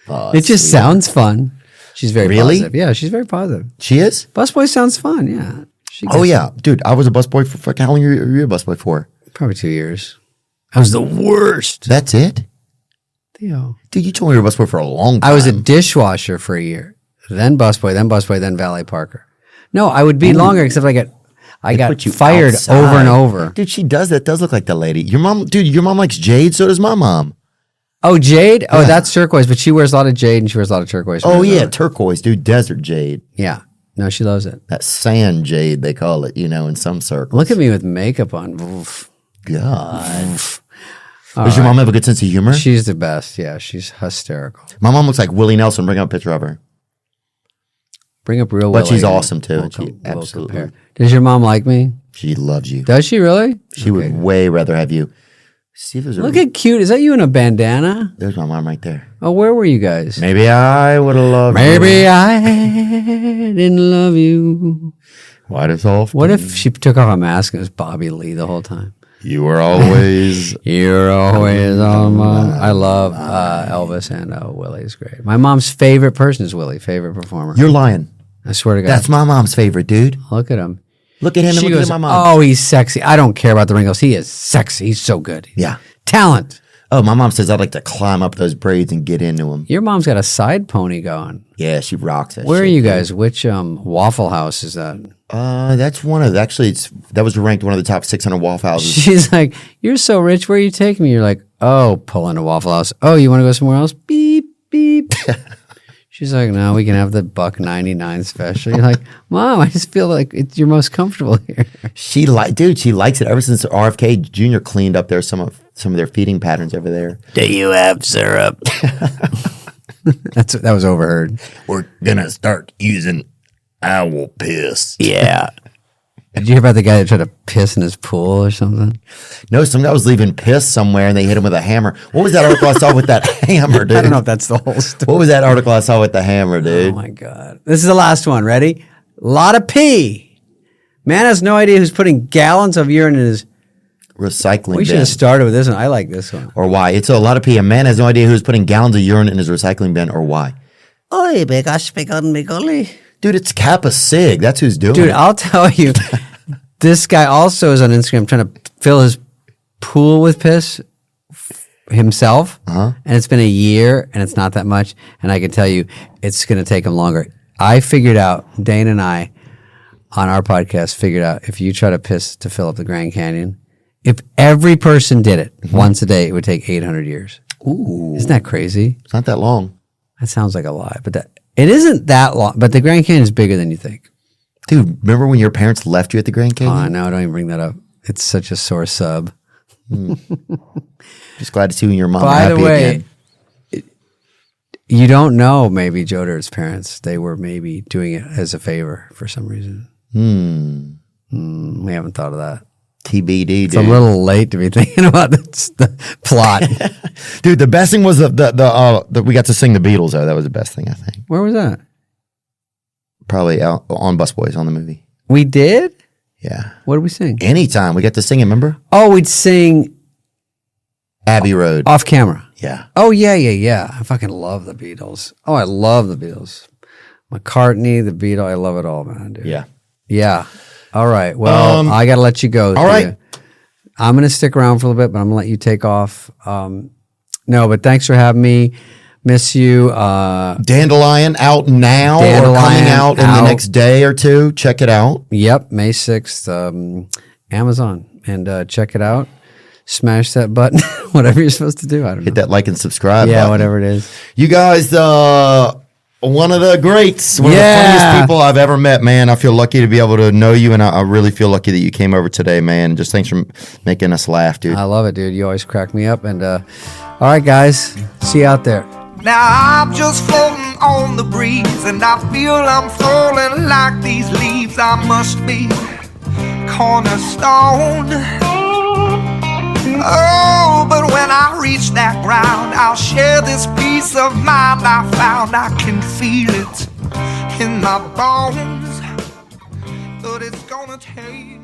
Oh, it just sounds fun. She's very positive. Yeah, she's very positive. She is? Busboy sounds fun, yeah. Oh, yeah. Dude, I was a busboy for fucking, how long were you a busboy for? Probably 2 years. I was the worst. That's it? Theo. Dude, you told me you were a busboy for a long time. I was a dishwasher for a year. Then busboy, then valet parker. No, I would be longer, except I got fired outside. over and over. Dude, she does. That does look like the lady. Your mom likes jade, so does my mom. Oh, jade? Oh, that's turquoise, but she wears a lot of jade and she wears a lot of turquoise. Oh, yeah, turquoise, dude. Desert jade. Yeah. No, she loves it. That sand jade, they call it, in some circles. Look at me with makeup on. Oof. God. Does your mom have a good sense of humor? She's the best. Yeah, she's hysterical. My mom looks like Willie Nelson. Bring up a picture of her. Bring up real But she's Willie. awesome, too. We'll absolutely. Does your mom like me? She loves you. Does she really? She would way rather have you See if there's Look at cute. Is that you in a bandana? There's my mom right there. Oh, where were you guys? Maybe I would have loved you. Maybe I didn't love you. Why does often? What if she took off a mask and it was Bobby Lee the whole time? You were always. You're always on my. I love Elvis and Willie's great. My mom's favorite person is Willie, favorite performer. You're lying. I swear to God. That's my mom's favorite, dude. Look at him. Look at him and look at my mom. Oh, he's sexy. I don't care about the wrinkles. He is sexy. He's so good. Yeah. Talent. Oh, my mom says I'd like to climb up those braids and get into them. Your mom's got a side pony going. Yeah, she rocks that Where shit, are you dude. guys? Which Waffle House is that? That's one of that was ranked one of the top 600 Waffle Houses. She's like, you're so rich. Where are you taking me? You're like, oh, pull into Waffle House. Oh, you want to go somewhere else? Beep, beep. She's like, no, we can have the $1.99 special. You're like, Mom, I just feel like you're most comfortable here. She likes it ever since RFK Jr. cleaned up some of their feeding patterns over there. Do you have syrup? That was overheard. We're gonna start using owl piss. Yeah. Did you hear about the guy that tried to piss in his pool or something? No, some guy was leaving piss somewhere and they hit him with a hammer. What was that article I saw with that hammer, dude? I don't know if that's the whole story. What was that article I saw with the hammer, dude? Oh my God. This is the last one. Ready? Lot of pee. Man has no idea who's putting gallons of urine in his Recycling We should bin. have started with this one. I like this one. Or why. It's a lot of pee. A man has no idea who's putting gallons of urine in his recycling bin or why. Oy, begosh, begon, begolly. Dude, it's Kappa Sig. That's who's doing Dude, it. I'll tell you, this guy also is on Instagram trying to fill his pool with piss himself. And it's been a year and it's not that much. And I can tell you, it's going to take him longer. I figured out, Dane and I, on our podcast, figured out if you try to piss to fill up the Grand Canyon, if every person did it once a day, it would take 800 years. Ooh. Isn't that crazy? It's not that long. That sounds like a lie, but it isn't that long. But the Grand Canyon is bigger than you think. Dude, remember when your parents left you at the Grand Canyon? Oh, no, don't even bring that up. It's such a sore sub. Just glad to see you and your mom By happy the way, again. you don't know maybe Joe Dirt's parents. They were maybe doing it as a favor for some reason. We haven't thought of that. TBD, dude. It's a little late to be thinking about the plot. Dude, the best thing was the we got to sing the Beatles, though. That was the best thing, I think. Where was that? Probably out on Busboys on the movie. We did? Yeah. What did we sing? Anytime. We got to sing it, remember? Oh, we'd sing Abbey Road. off camera. Yeah. Oh, yeah. I fucking love the Beatles. Oh, I love the Beatles. McCartney, the Beatles. I love it all, man, dude. Yeah. Yeah. All right. Well, I got to let you go. All right. I'm going to stick around for a little bit, but I'm going to let you take off. No, but thanks for having me. Miss you. Dandelion out now or coming out in the next day or two. Check it out. Yep. May 6th, Amazon. And check it out. Smash that button. Whatever you're supposed to do. I don't know. Hit that like and subscribe Yeah, button. whatever it is. You guys, one of the greats, one of the funniest people I've ever met, man. I feel lucky to be able to know you, and I really feel lucky that you came over today, man. Just thanks for making us laugh, dude. I love it, dude. You always crack me up. And all right, guys, see you out there. Now I'm just floating on the breeze, and I feel I'm falling like these leaves. I must be cornerstone. Oh, but when I reach that ground, I'll share this peace of mind I found. I can feel it in my bones, but it's gonna take